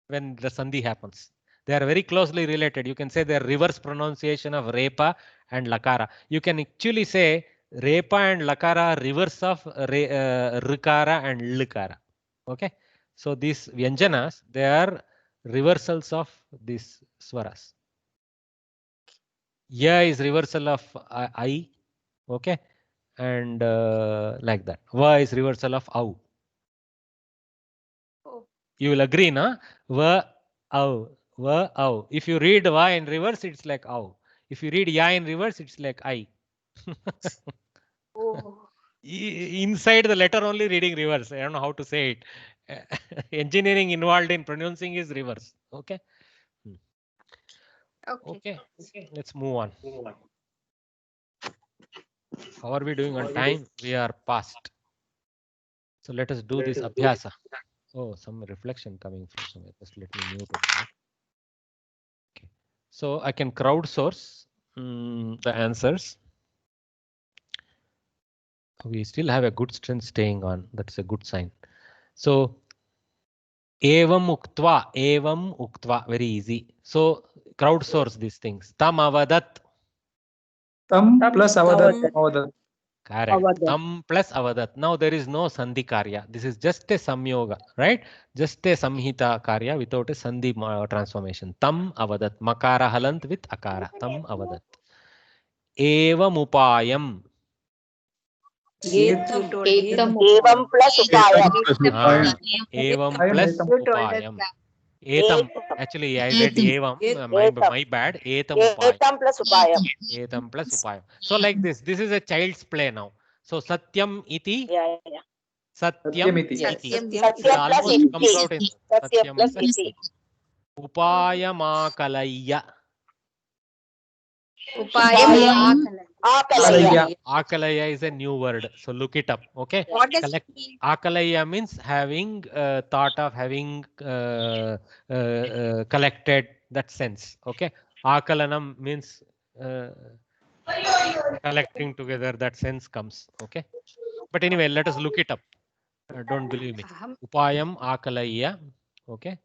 when the sandhi happens. They are very closely related. You can say they are reverse pronunciation of repa and lakara. You can actually say repa and lakara reverse of rikara and likara. Okay. So these vyanjanas, they are reversals of these swaras. Ya is reversal of I, okay, and like that. Va is reversal of au. Oh. You will agree, na? Va au, va au. If you read va in reverse, it's like au. If you read ya in reverse, it's like I. Oh. Inside the letter only reading reverse. I don't know how to say it. Engineering involved in pronouncing is reverse. Okay. Okay. Let's move on. How are we doing on time? We are past. So let us do this abhyasa. Oh, some reflection coming from somewhere. Just let me mute it. Okay. So I can crowdsource the answers. We still have a good strength staying on. That's a good sign. So evam uktva, very easy. So crowdsource these things. Tam avadat. Tam plus avadat. Correct. Tam plus avadat. Now there is no sandhi karya. This is just a samyoga, right? Just a samhita karya without a sandhi transformation. Tam avadat. Makara halant with akara. Tam avadat. Evam upayam. Evam plus upayam. Evam plus upayam. Etam. Actually, I read evam. My bad. Etam upayam. Etam plus upayam. Etam plus upayam. So like this. This is a child's play now. So satyam iti. Yeah. Satyam iti. Satyam It almost comes out in Satyam plus iti. Upayamakalaya. Akalaya is a new word, so look it up. Okay. What does it mean? Akalaya means having thought of having collected, that sense. Okay. Akalanam means collecting together, that sense comes. Okay. But anyway, let us look it up. Don't believe me. Upayam akalaya. Okay.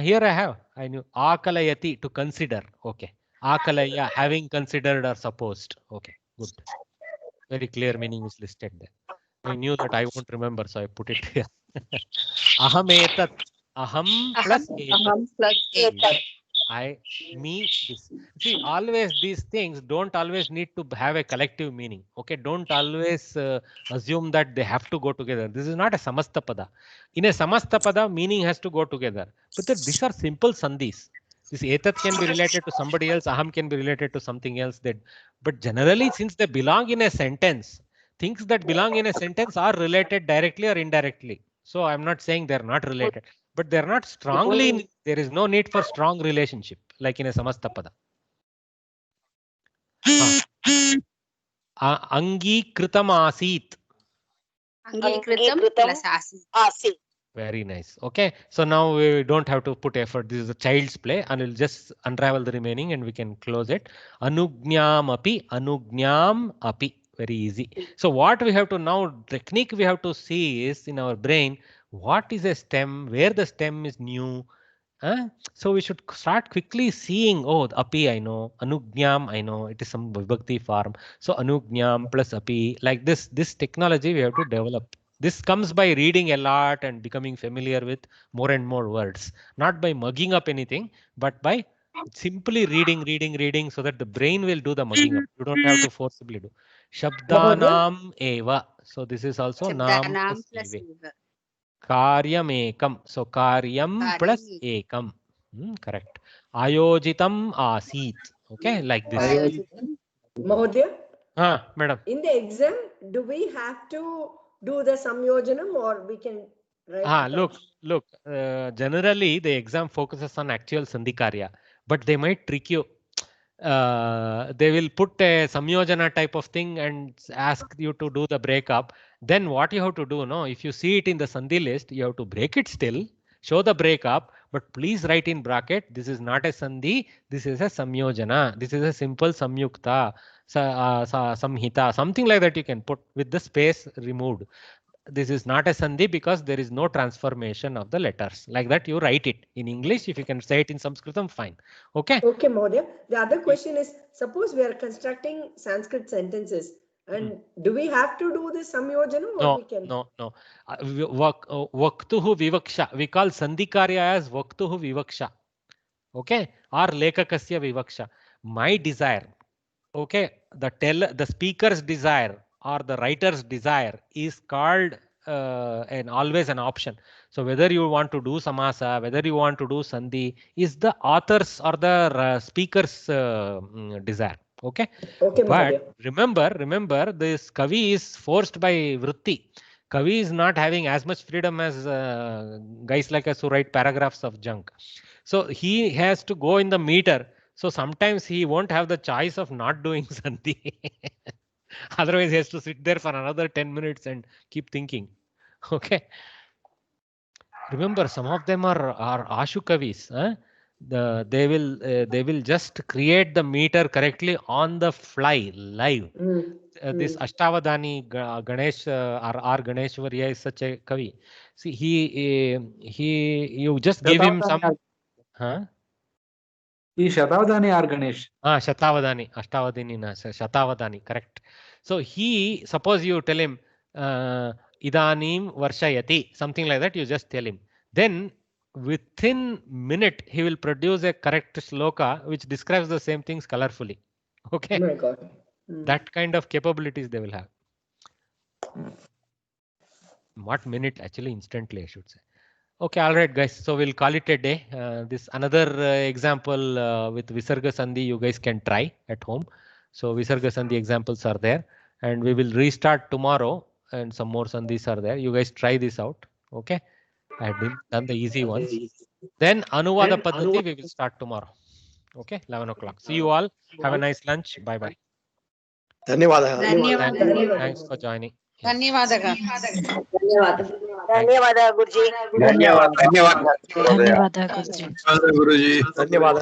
Here I knew akalayati, to consider. Okay. Akalaya, having considered or supposed. Okay, good. Very clear meaning is listed there. I knew that I won't remember, so I put it here. Aham etat. Aham plus etat. Me, this. See, always these things don't always need to have a collective meaning. Okay, don't always assume that they have to go together. This is not a samasta pada. In a samasta pada, meaning has to go together. But these are simple sandhis. This etat can be related to somebody else, aham can be related to something else. But generally, since they belong in a sentence, things that belong in a sentence are related directly or indirectly. So I'm not saying they're not related, but they're not strongly. There is no need for strong relationship like in a samastapada. Angikritam asit. Angikritam plus asit. Very nice. Okay, so now we don't have to put effort. This is a child's play, and we'll just unravel the remaining and we can close it. Anugnyam api. Very easy. So what we have to now, technique we have to see is in our brain, what is a stem, where the stem is new. So we should start quickly seeing, oh, api I know, anugnyam I know, it is some vibhakti form. So anugnyam plus api, like this technology we have to develop. This comes by reading a lot and becoming familiar with more and more words, not by mugging up anything, but by simply reading so that the brain will do the mugging up. You don't have to forcibly do. Shabdanam eva. So this is also nam plus eva. Karyam ekam. So karyam plus ekam. Correct. Ayojitam asit. Okay, like this. Mahodaya? Madam. In the exam, do we have to do the samyojanam or we can write? Look. Generally, the exam focuses on actual sandhikarya, but they might trick you. They will put a samyojana type of thing and ask you to do the breakup. Then what you have to do, if you see it in the sandhi list, you have to break it still, show the breakup, but please write in bracket, this is not a sandhi, this is a samyojana, this is a simple samyukta, samhita, something like that you can put with the space removed. This is not a sandhi because there is no transformation of the letters. Like that, you write it in English. If you can say it in Sanskritam, fine. Okay. Okay, Mahodaya. The other question is, suppose we are constructing Sanskrit sentences, and do we have to do this samyojanam? No. Vaktuhu vivaksha. We call sandhikarya as vaktuhu vivaksha. Okay. Or lekakasya vivaksha. My desire. Okay. The speaker's desire or the writer's desire is called always an option. So whether you want to do samasa, whether you want to do sandhi, is the author's or the speaker's desire. Okay. But remember, this Kavi is forced by vritti. Kavi is not having as much freedom as guys like us who write paragraphs of junk. So he has to go in the meter. So sometimes he won't have the choice of not doing sandhi. Otherwise, he has to sit there for another 10 minutes and keep thinking. Okay. Remember, some of them are Ashu Kavis. They will just create the meter correctly on the fly, live. This Ashtavadani Ganesh R. Ganeshwarya is such a Kavi. See, you just give him some. Shatavadani or Ganesh? Shatavadani, Ashtavadini, Shatavadani, correct. So suppose you tell him, Idanim Varshayati, something like that, you just tell him. Then within minute, he will produce a correct shloka which describes the same things colorfully. Okay. Oh my God. That kind of capabilities they will have. What minute? Actually, instantly, I should say. Okay, all right, guys. So we'll call it a day. This another example with Visarga Sandhi you guys can try at home. So Visarga Sandhi examples are there, and we will restart tomorrow, and some more Sandhis are there. You guys try this out. Okay, I have done the easy ones. Then Anuvada Paddhati we will start tomorrow. Okay, 11 o'clock. See you all. Have a nice lunch. Bye bye. Thanks for joining. ಧನ್ಯವಾದ ಗುರುಜಿ. ಧನ್ಯವಾದ ಗುರುಜಿ. ಧನ್ಯವಾದ.